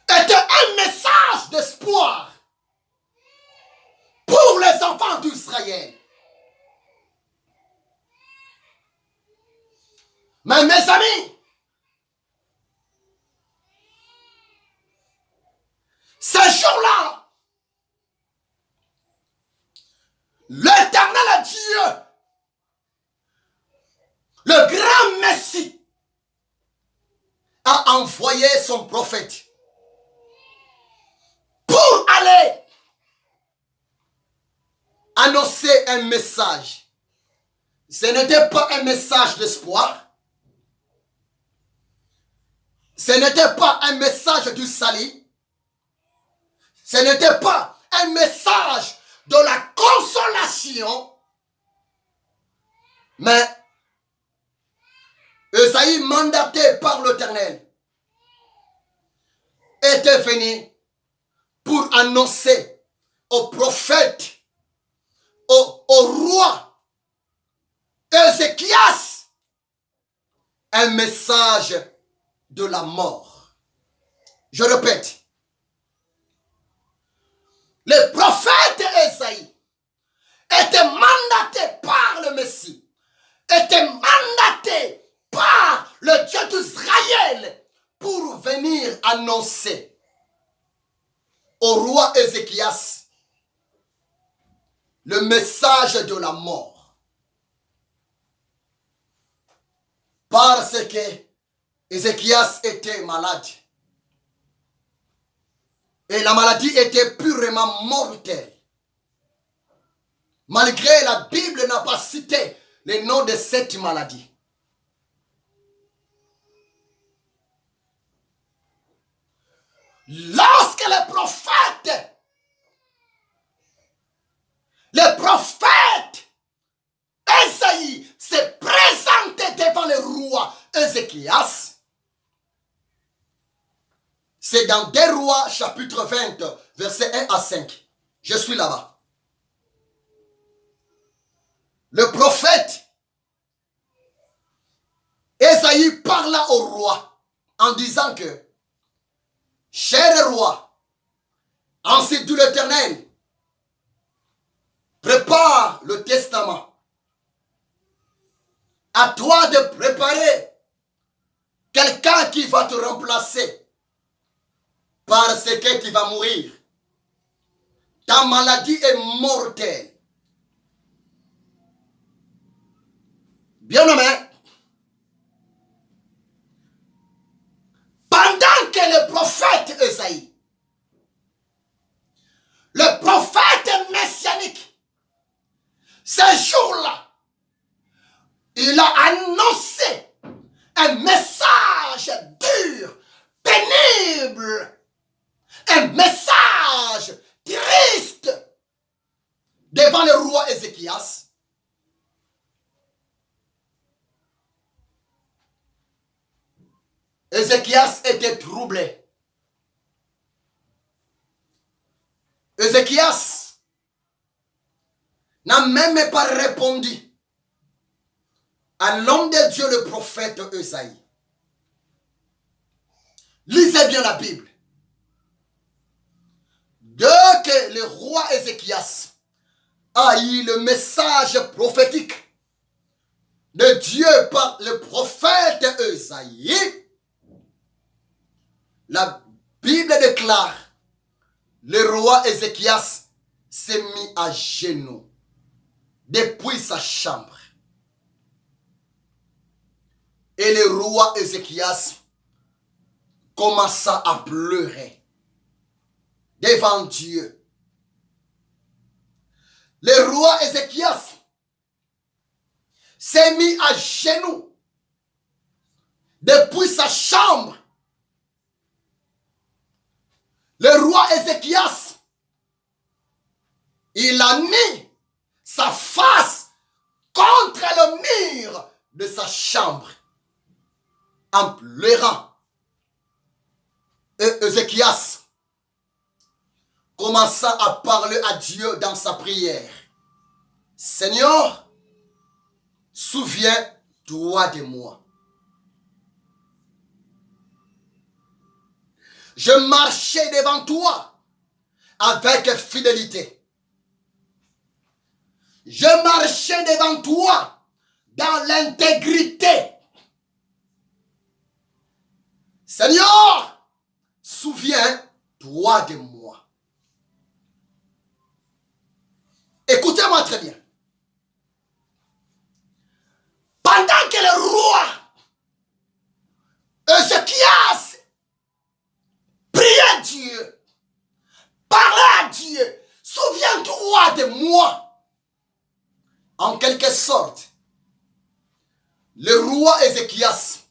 était un message d'espoir pour les enfants d'Israël. Mais mes amis, ce jour-là, l'Éternel Dieu, le grand Messie, a envoyé son prophète pour aller annoncer un message. Ce n'était pas un message d'espoir. Ce n'était pas un message du salut. Ce n'était pas un message de la consolation. Mais Esaïe, mandaté par l'Éternel, était venu pour annoncer au prophète, au roi Ézéchias, un message de la mort. Je répète, le prophète Esaïe était mandaté par le Messie, était mandaté par le Dieu d'Israël pour venir annoncer au roi Ézéchias le message de la mort. Parce que Ézéchias était malade. Et la maladie était purement mortelle. Malgré la Bible n'a pas cité le nom de cette maladie. Lorsque le prophète Esaïe s'est présenté devant le roi Ézéchias, c'est dans 2 Rois chapitre 20, versets 1 à 5. Je suis là-bas. Le prophète Esaïe parla au roi en disant que, cher roi, ainsi dit l'Éternel, prépare le testament. À toi de préparer quelqu'un qui va te remplacer parce que tu vas mourir. Ta maladie est mortelle. Bien-aimé, pendant que le prophète Esaïe, le prophète messianique, ce jour-là, il a annoncé un message dur, pénible, un message triste Ézéchias était troublé. Ézéchias n'a même pas répondu à l'homme de Dieu, le prophète Esaïe. Lisez bien la Bible. Dès que le roi Ézéchias a eu le message prophétique de Dieu par le prophète Esaïe, la Bible déclare, le roi Ézéchias s'est mis à genoux depuis sa chambre. Et le roi Ézéchias commença à pleurer devant Dieu. Le roi Ézéchias s'est mis à genoux depuis sa chambre. Le roi Ézéchias, il a mis sa face contre le mur de sa chambre en pleurant. Et Ézéchias commença à parler à Dieu dans sa prière. Seigneur, souviens-toi de moi. Je marchais devant toi avec fidélité. Je marchais devant toi dans l'intégrité. Seigneur, souviens-toi de moi. Écoutez-moi très bien. Pendant que le roi Ézéchias priait Dieu, parlait à Dieu, souviens-toi de moi. En quelque sorte, le roi Ézéchias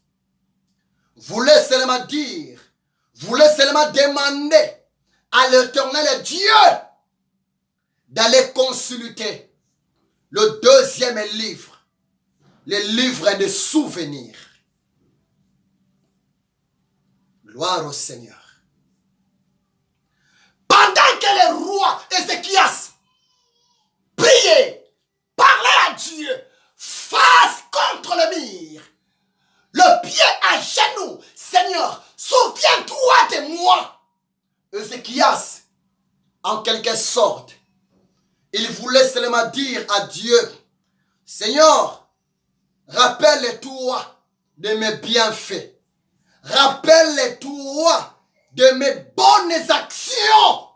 voulait seulement dire, voulait seulement demander à l'Éternel Dieu d'aller consulter le deuxième livre, le livre des souvenirs. Gloire au Seigneur. Pendant que le roi Ézéchias priait, parlait à Dieu, face contre le mur, le pied à genoux, Seigneur, souviens-toi de moi. Ézéchias, en quelque sorte, il voulait seulement dire à Dieu, Seigneur, rappelle-toi de mes bienfaits. Rappelle-toi de mes bonnes actions.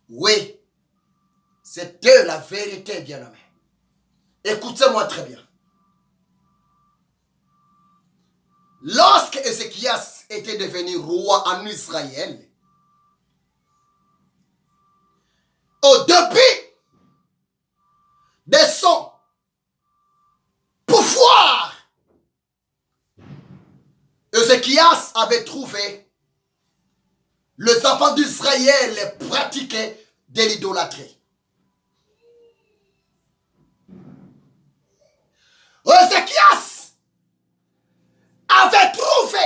Oui, c'était la vérité, bien-aimé. Écoutez-moi très bien. Lorsque Ézéchias était devenu roi en Israël, au début de son pouvoir, Ézéchias avait trouvé les enfants d'Israël pratiquaient de l'idolâtrie. Ézéchias avait trouvé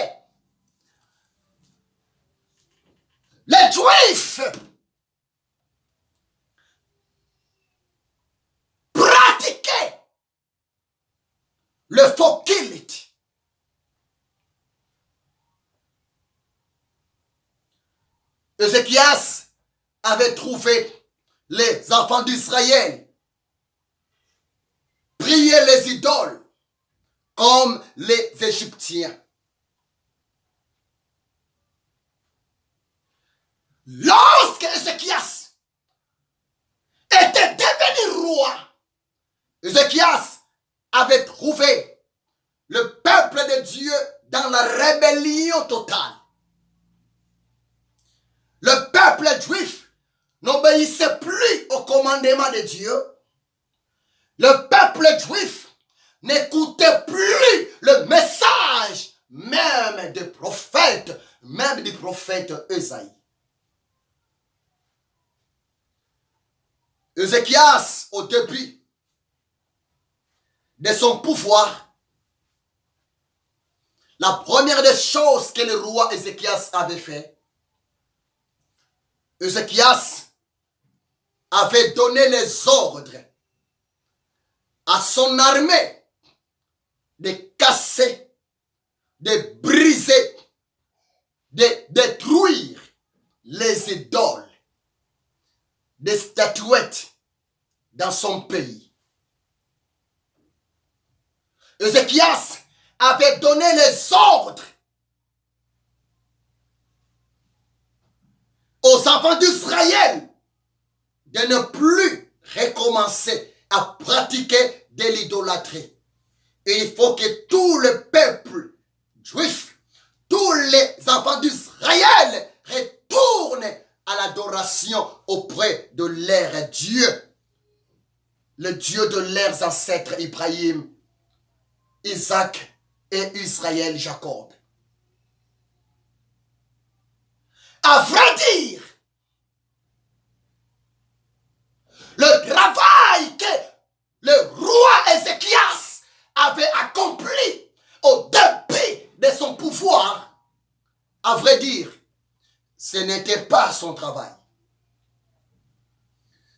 les Juifs pratiquer le faux culte. Ézéchias avait trouvé les enfants d'Israël prier les idoles comme les Égyptiens. Lorsque Ézéchias était devenu roi, Ézéchias avait trouvé le peuple de Dieu dans la rébellion totale. Le peuple juif n'obéissait plus au commandement de Dieu. Le peuple juif n'écoutait plus le message même des prophètes, même du prophète Esaïe. Ézéchias, au début de son pouvoir, La première des choses que le roi Ézéchias avait fait, Ézéchias avait donné les ordres à son armée de casser, de briser, de détruire les idoles, des statuettes dans son pays. Ézéchias avait donné les ordres aux enfants d'Israël de ne plus recommencer à pratiquer de l'idolâtrie. Et il faut que tout le peuple juif, tous les enfants d'Israël retournent à l'adoration auprès de leur Dieu, le Dieu de leurs ancêtres Ibrahim, Isaac et Israël Jacob. À vrai dire, le travail que le roi Ézéchias avait accompli au début de son pouvoir, à vrai dire, ce n'était pas son travail.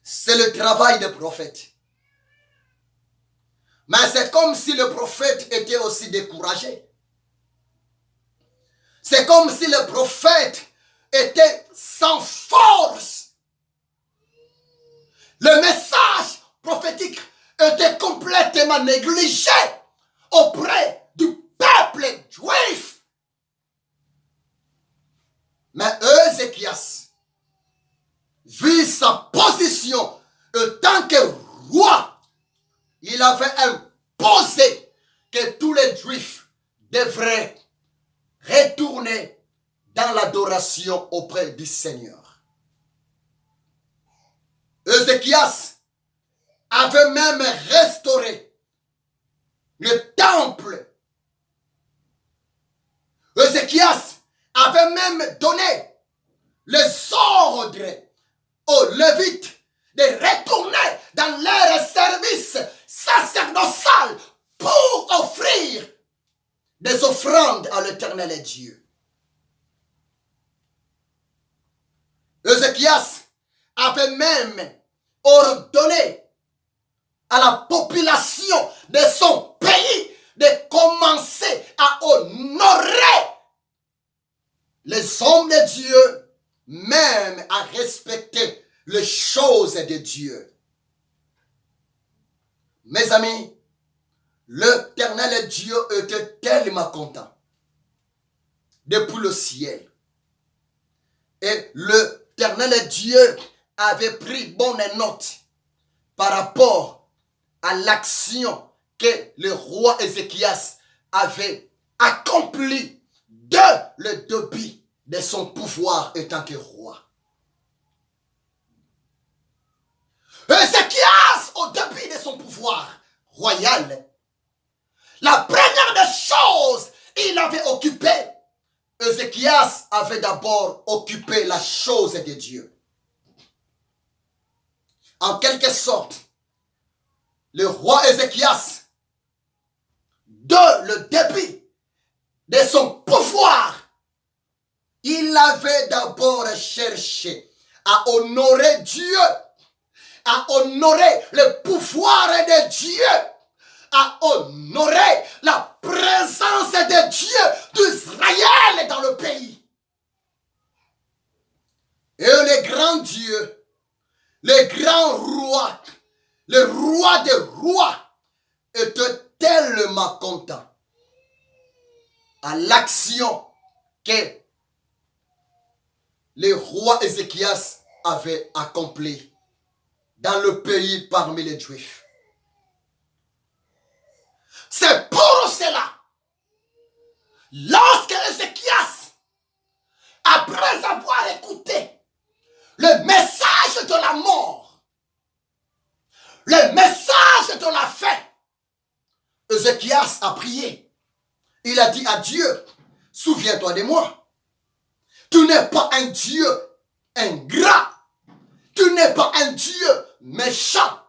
C'est le travail des prophètes. Mais c'est comme si le prophète était aussi découragé. C'est comme si le prophète était sans force. Le message prophétique était complètement négligé auprès du peuple juif. Mais Ézéchias, vu sa position en tant que roi, il avait imposé que tous les juifs devraient retourner dans l'adoration auprès du Seigneur. Ézéchias avait même restauré le temple. Ézéchias avait même donné les ordres aux Lévites de retourner dans leur service sacerdotal pour offrir des offrandes à l'Éternel Dieu. Ézéchias avait même ordonné à la population de son pays de commencer à honorer les hommes de Dieu, même à respecter les choses de Dieu. Mes amis, l'Éternel Dieu était tellement content depuis le ciel. Et l'Éternel Dieu avait pris bonne note par rapport à l'action que le roi Ézéchias avait accomplie dès le début de son pouvoir en tant que roi. Ézéchias, au début de son pouvoir royal, la première des choses il avait occupé, Ézéchias avait d'abord occupé la chose de Dieu. En quelque sorte, le roi Ézéchias, dès le début de son pouvoir, il avait d'abord cherché à honorer Dieu, à honorer le pouvoir de Dieu, à honorer la présence de Dieu d'Israël dans le pays. Et le grand Dieu, le grand roi, le roi des rois, était tellement content à l'action que le roi Ézéchias avait accomplie dans le pays parmi les Juifs. C'est pour cela, lorsque Ézéchias, après avoir écouté le message de la mort, le message de la fin, Ézéchias a prié. Il a dit à Dieu, souviens-toi de moi. Tu n'es pas un Dieu ingrat. Tu n'es pas un Dieu méchant.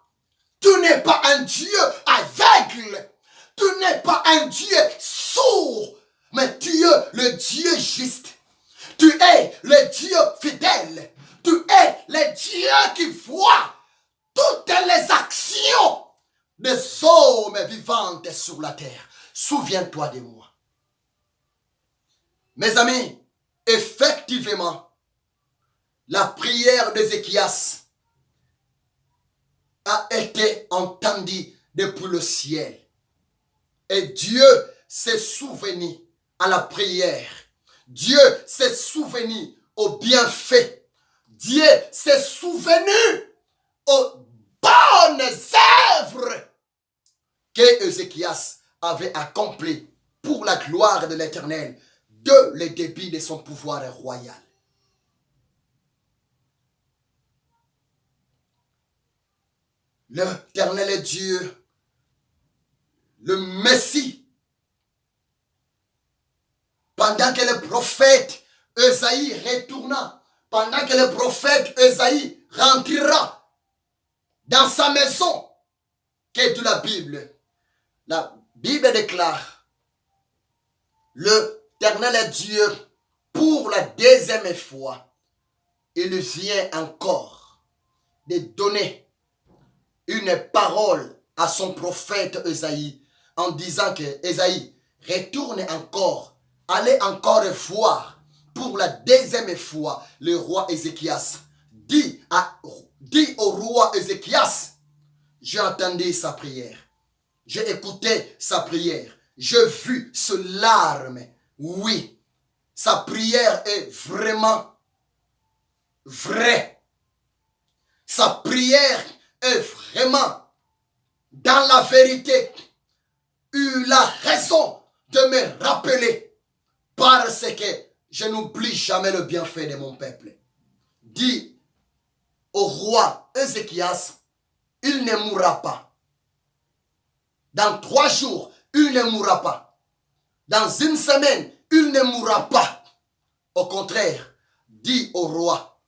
Tu n'es pas un Dieu aveugle. Tu n'es pas un Dieu sourd. Mais tu es le Dieu juste. Tu es le Dieu fidèle. Tu es le Dieu qui voit toutes les actions des hommes vivants sur la terre. Souviens-toi de moi. Mes amis, effectivement, la prière d'Ézéchias a été entendue depuis le ciel. Et Dieu s'est souvenu à la prière. Dieu s'est souvenu au bienfait. Dieu s'est souvenu aux bonnes œuvres que Ézéchias avait accomplies pour la gloire de l'Éternel, de le débit de son pouvoir royal. L'Éternel est Dieu, le Messie. Pendant que le prophète Ésaïe retourna, pendant que le prophète Ésaïe rentrera dans sa maison, qu'est de la Bible déclare, l'Éternel est Dieu pour la deuxième fois. Il vient encore de donner une parole à son prophète Ésaïe en disant que Ésaïe retourne encore, allez encore voir pour la deuxième fois le roi Ézéchias. Dit au roi Ézéchias, j'ai entendu sa prière, j'ai écouté sa prière, j'ai vu ce larme. Oui, sa prière est vraiment vraie. Sa prière est vraiment dans la vérité. Il a raison de me rappeler parce que je n'oublie jamais le bienfait de mon peuple. Dit au roi Ézéchias, il ne mourra pas. Dans 3 jours, il ne mourra pas. Dans 1 semaine, il ne mourra pas. Au contraire, dit au roi,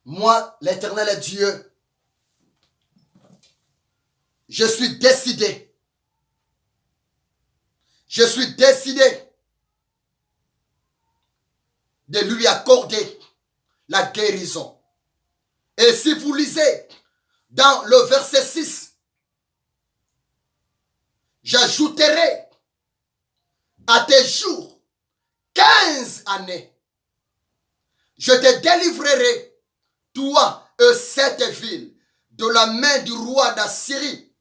moi, l'Éternel Dieu, je suis décidé. Je suis décidé de lui accorder la guérison. Et si vous lisez dans le verset 6, j'ajouterai à tes jours 15 années. Je te délivrerai, toi et cette ville, de la main du roi d'Assyrie.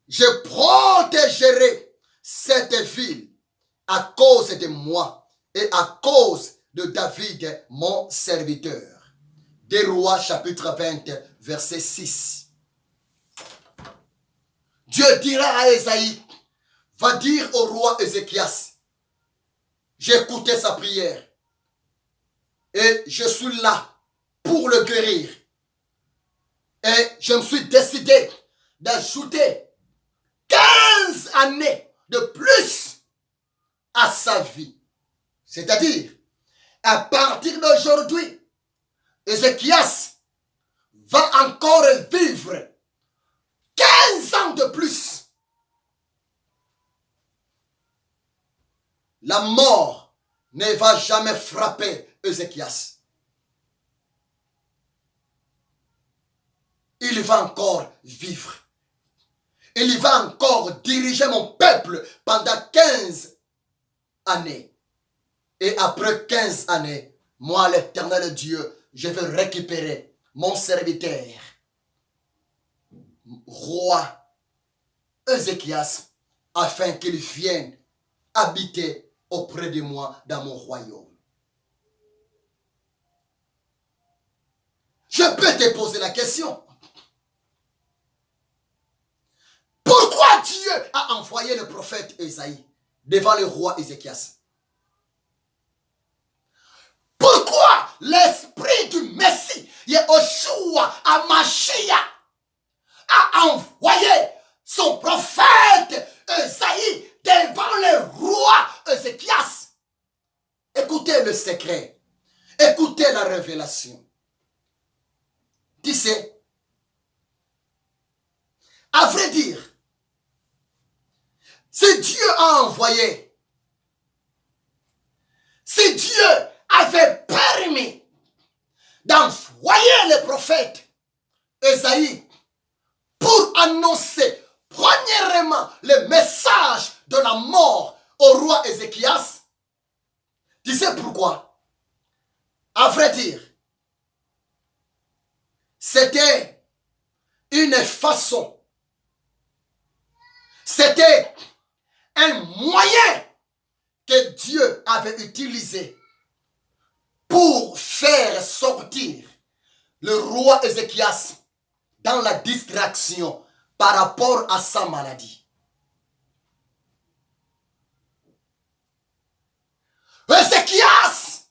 Je protégerai cette ville à cause de moi et à cause de David, mon serviteur. Des Rois, chapitre 20, verset 6. Dieu dira à Ésaïe, va dire au roi Ézéchias, j'ai écouté sa prière et je suis là pour le guérir. Et je me suis décidé d'ajouter 15 années de plus à sa vie. C'est-à-dire, à partir d'aujourd'hui, Ézéchias va encore vivre 15 ans de plus. La mort ne va jamais frapper Ézéchias. Il va encore vivre. Il va encore diriger mon peuple pendant 15 années. Et après 15 années, moi, l'Éternel Dieu, je vais récupérer mon serviteur, roi Ézéchias, afin qu'il vienne habiter auprès de moi dans mon royaume. Je peux te poser la question. Pourquoi Dieu a envoyé le prophète Ésaïe devant le roi Ézéchias? Pourquoi l'esprit du Messie, Yeshua HaMashiach, a envoyé son prophète Ésaïe devant le roi Ézéchias? Écoutez le secret. Écoutez la révélation. Tu sais, à vrai dire, si Dieu a envoyé Si Dieu avait permis d'envoyer le prophète Ésaïe pour annoncer premièrement le message de la mort au roi Ézéchias, tu sais pourquoi? À vrai dire, c'était une façon, c'était un moyen que Dieu avait utilisé pour faire sortir le roi Ézéchias dans la distraction par rapport à sa maladie. Ézéchias,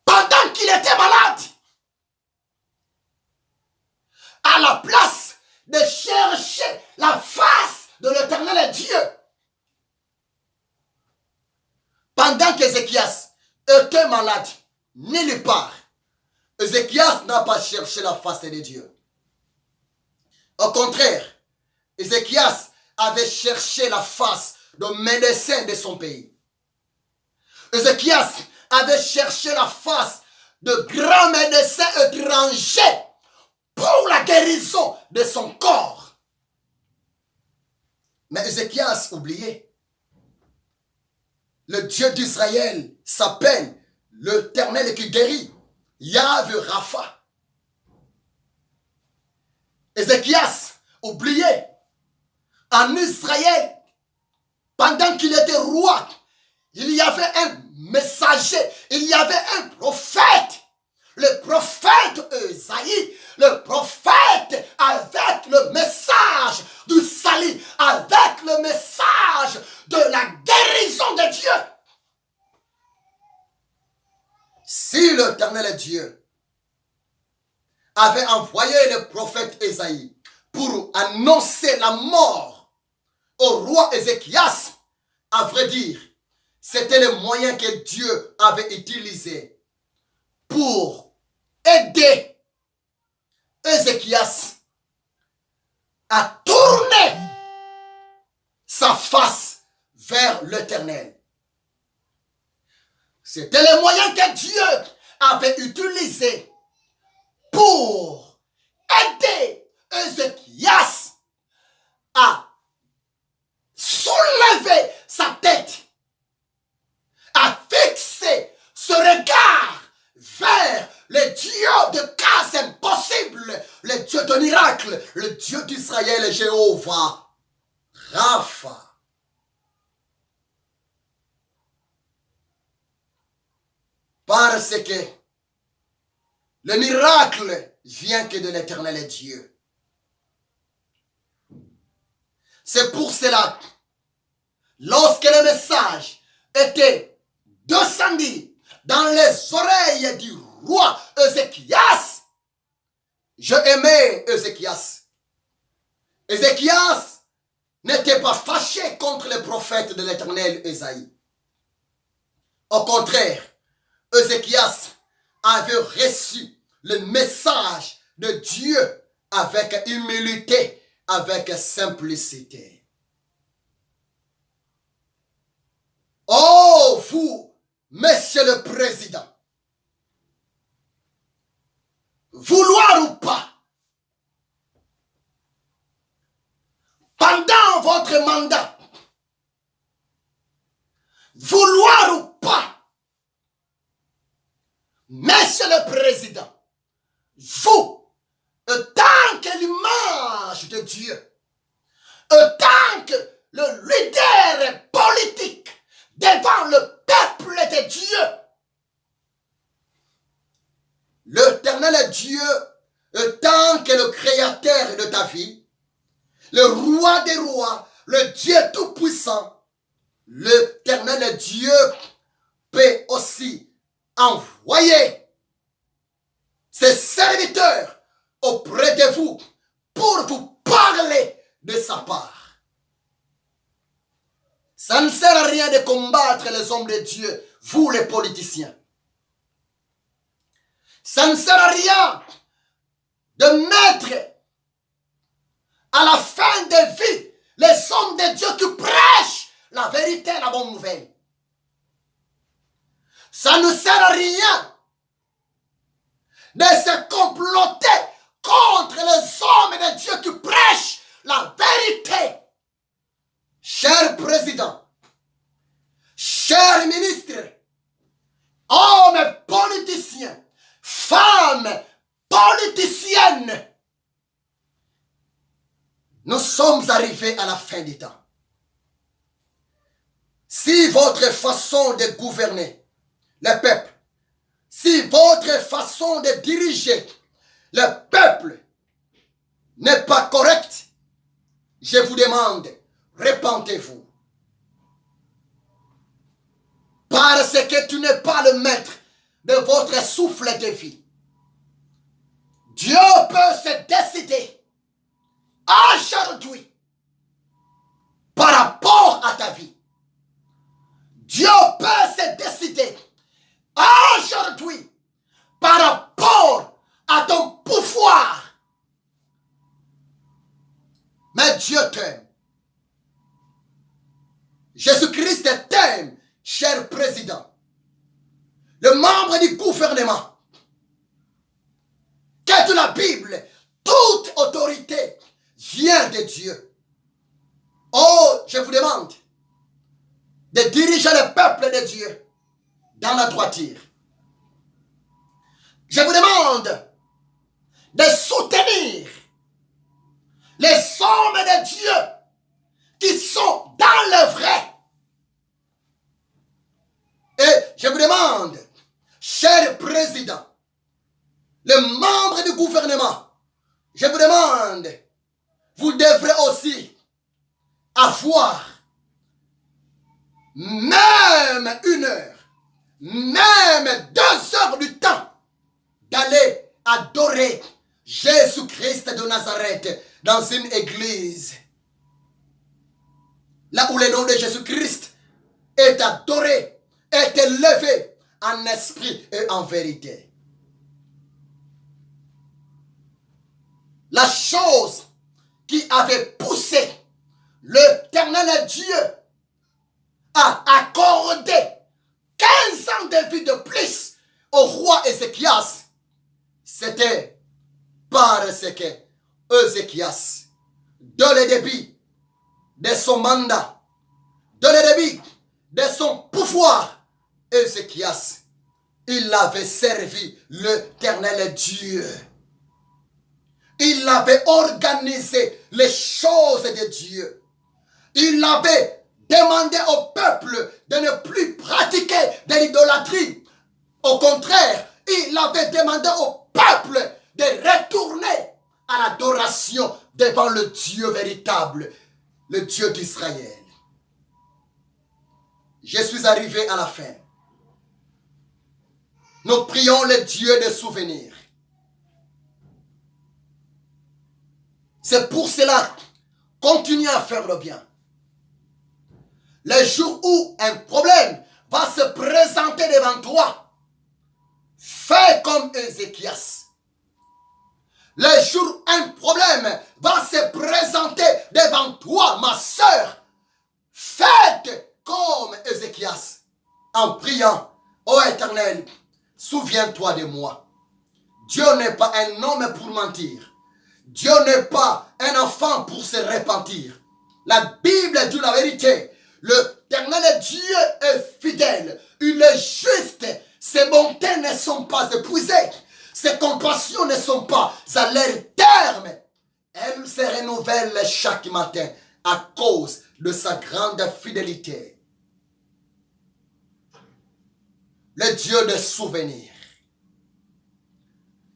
pendant qu'il était malade, à la place de chercher la face de l'Éternel Dieu, pendant qu'Ézéchias était malade, nulle part, Ézéchias n'a pas cherché la face de Dieu. Au contraire, Ézéchias avait cherché la face de médecin de son pays. Ézéchias avait cherché la face de grands médecins étrangers pour la guérison de son corps. Mais Ézéchias oubliait. Le Dieu d'Israël s'appelle l'Éternel qui guérit, Yahvé Rapha. Ézéchias oubliait. En Israël, pendant qu'il était roi, il y avait un messager, il y avait un prophète. Le prophète Ésaïe, le prophète avec le message du salut, avec le message de la guérison de Dieu. Si l'Éternel Dieu avait envoyé le prophète Ésaïe pour annoncer la mort au roi Ézéchias, à vrai dire, c'était le moyen que Dieu avait utilisé pour aider Ézéchias à tourner sa face vers l'Éternel. C'était le moyen que Dieu avait utilisé pour aider Ézéchias à soulever sa tête, à fixer ce regard vers le Dieu de cas impossibles, le Dieu de miracles, le Dieu d'Israël, Jéhovah, Rapha. Parce que le miracle vient que de l'Éternel Dieu. C'est pour cela, lorsque le message était descendu dans les oreilles du roi Ézéchias, je aimais Ézéchias. Ézéchias n'était pas fâché contre le prophète de l'Éternel Ésaïe. Au contraire, Ézéchias avait reçu le message de Dieu avec humilité, avec simplicité. Oh, vous, Monsieur le Président, vouloir ou pas, pendant votre mandat, vouloir ou pas, Monsieur le Président, vous, tant que l'image de Dieu, tant que le leader politique devant le peuple de Dieu, l'Éternel Dieu, tant que le Créateur de ta vie, le Roi des rois, le Dieu tout-puissant, l'Éternel Dieu peut aussi envoyer ses serviteurs auprès de vous pour vous parler de sa part. Ça ne sert à rien de combattre les hommes de Dieu, vous les politiciens. Ça ne sert à rien de mettre à la fin de vie les hommes de Dieu qui prêchent la vérité, la bonne nouvelle. Ça ne sert à rien de se comploter contre les hommes de Dieu qui prêchent la vérité. Cher président, chers ministres, hommes politiciens, femmes politiciennes, nous sommes arrivés à la fin du temps. Si votre façon de gouverner le peuple, si votre façon de diriger le peuple n'est pas correcte, je vous demande, repentez-vous. Parce que tu n'es pas le maître de votre souffle de vie. Dieu peut se décider aujourd'hui par rapport à ta vie. Dieu peut se décider aujourd'hui par rapport à ton pouvoir. Mais Dieu t'aime. Jésus-Christ t'aime, cher président, le membre du gouvernement. Que de la Bible, toute autorité vient de Dieu. Oh, je vous demande de diriger le peuple de Dieu dans la droiture. Je vous demande de soutenir les hommes de Dieu qui sont dans le vrai. Et je vous demande, cher président, le membre du gouvernement, je vous demande, vous devrez aussi avoir même 1 heure, même 2 heures du temps d'aller adorer Jésus-Christ de Nazareth dans une église. Là où le nom de Jésus-Christ est adoré, est élevé en esprit et en vérité. La chose qui avait poussé l'Éternel Dieu à accorder 15 ans de vie de plus au roi Ézéchias, c'était parce que Ézéchias, dans le début de son mandat, dans le début de son pouvoir, Ézéchias, il avait servi l'Éternel Dieu. Il avait organisé les choses de Dieu. Il avait demandé au peuple de ne plus pratiquer de l'idolâtrie. Au contraire, il avait demandé au peuple de retourner à l'adoration devant le Dieu véritable, le Dieu d'Israël. Je suis arrivé à la fin. Nous prions le Dieu des souvenirs. C'est pour cela, continuez à faire le bien. Le jour où un problème va se présenter devant toi, fais comme Ézéchias. Le jour où un problème va se présenter devant toi, ma soeur, faites comme Ézéchias, en priant, ô Éternel, souviens-toi de moi. Dieu n'est pas un homme pour mentir. Dieu n'est pas un enfant pour se repentir. La Bible dit la vérité. L'Éternel Dieu est fidèle. Il est juste. Ses bontés ne sont pas épuisées. Ses compassions ne sont pas à leur terme. Elles se renouvellent chaque matin à cause de sa grande fidélité. Le Dieu des souvenirs.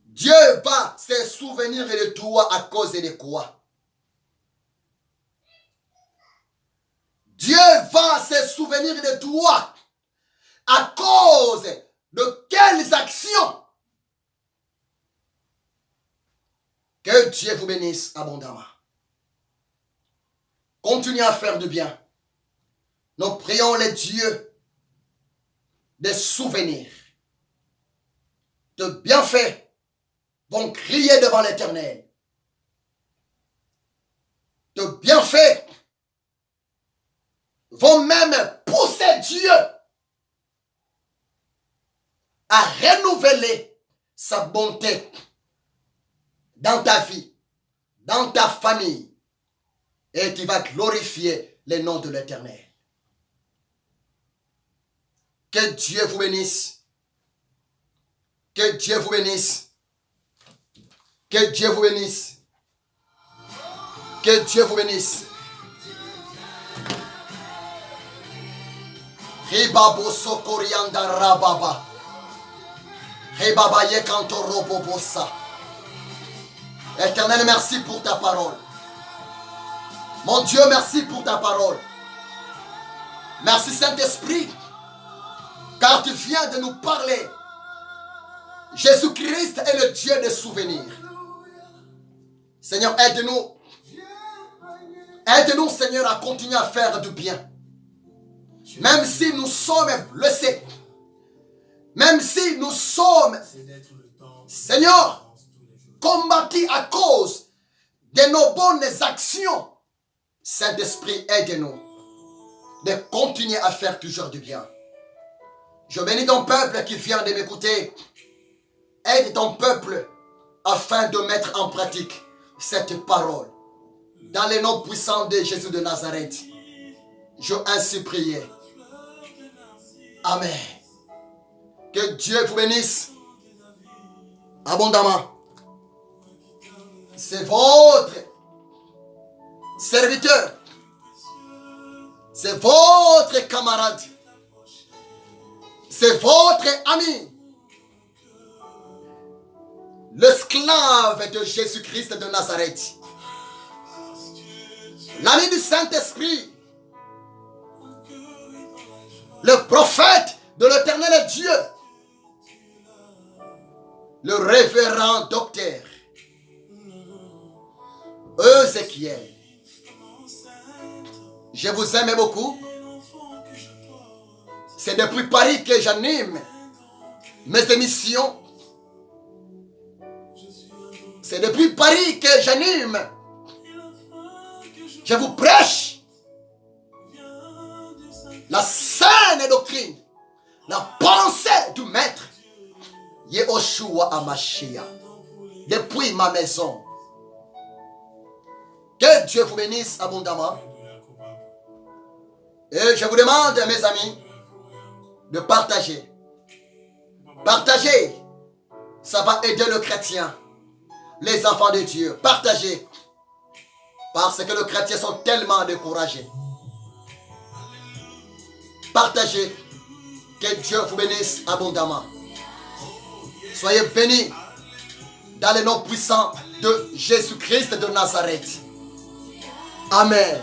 Dieu va se souvenir de toi à cause de quoi? Dieu va se souvenir de toi à cause de quelles actions? Que Dieu vous bénisse abondamment. Continuez à faire du bien. Nous prions le Dieu des souvenirs, de bienfaits, vont crier devant l'Éternel. De bienfaits vont même pousser Dieu à renouveler sa bonté dans ta vie, dans ta famille, et tu vas glorifier le nom de l'Éternel. Que Dieu vous bénisse. Que Dieu vous bénisse. Que Dieu vous bénisse. Que Dieu vous bénisse. Ribabo sokorianda rababa. Ribaba yekanto robobosa. Éternel, merci pour ta parole. Mon Dieu, merci pour ta parole. Merci Saint-Esprit, car tu viens de nous parler. Jésus-Christ est le Dieu des souvenirs. Seigneur, aide-nous. Aide-nous, Seigneur, à continuer à faire du bien. Même si nous sommes blessés. Même si nous sommes, Seigneur, combattus à cause de nos bonnes actions. Saint-Esprit, aide-nous de continuer à faire toujours du bien. Je bénis ton peuple qui vient de m'écouter. Aide ton peuple afin de mettre en pratique cette parole. Dans le nom puissant de Jésus de Nazareth, je ainsi prié. Amen. Que Dieu vous bénisse abondamment. C'est votre serviteur. C'est votre camarade. C'est votre ami. L'esclave de Jésus-Christ de Nazareth. L'ami du Saint-Esprit. Le prophète de l'Éternel Dieu. Le révérend docteur Ézéchiel. Je vous aime beaucoup. C'est depuis Paris que j'anime mes émissions. C'est depuis Paris que j'anime. Je vous prêche la saine doctrine, la pensée du Maître Yehoshua Hamashiach depuis ma maison. Que Dieu vous bénisse abondamment. Et je vous demande, mes amis, de partager. Partager, ça va aider le chrétien, les enfants de Dieu. Partagez, parce que les chrétiens sont tellement découragés. Partagez, que Dieu vous bénisse abondamment. Soyez bénis dans le nom puissant de Jésus-Christ de Nazareth. Amen.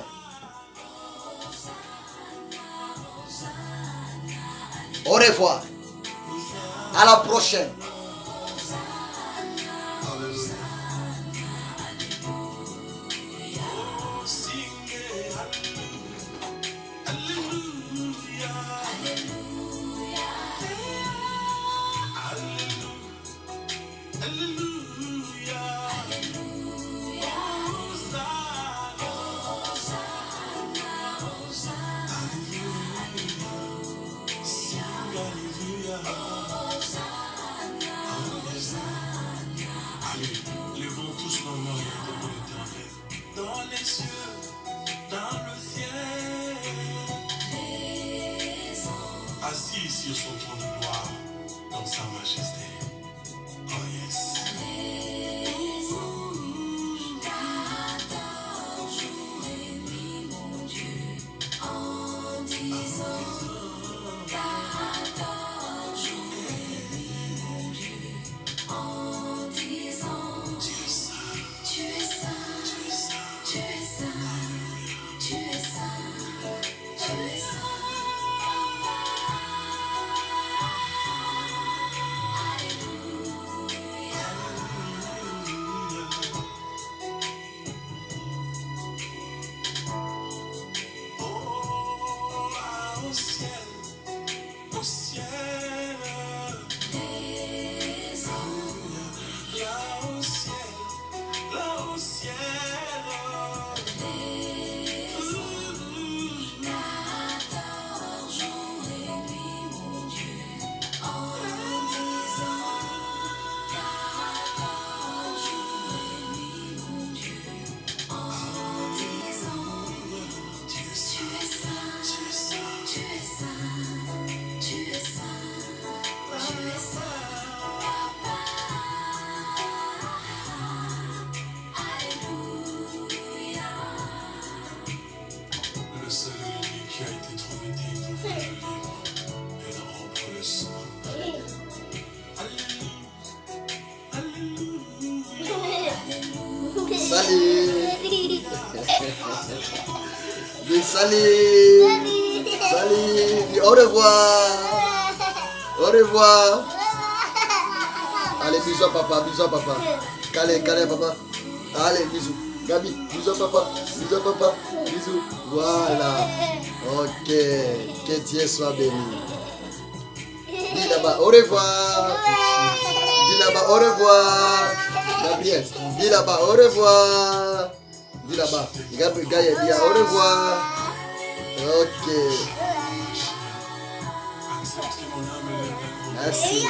Au revoir. À la prochaine. Levons tous nos mains devant l'Éternel, dans les cieux, dans le ciel. Assis sur son trône de gloire, dans sa majesté. Oh yes. Tu es saint. Dis salut. Salut. Dis au revoir. Au revoir. Allez, bisous à papa, bisous à papa. Calais, papa. Allez, bisous. Gabi, bisous à papa. Bisous à papa. Bisous. Voilà. Ok. Que Dieu soit béni. Dis là-bas, au revoir. Dis là-bas, au revoir. Gabriel, dis là-bas, au revoir. Dis là-bas. Gabriel, dis au revoir. Ok. Accepter mon âme et la Merci.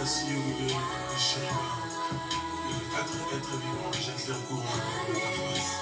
assis au milieu du chemin. Les quatre êtres vivants jettent leur courant de ta face.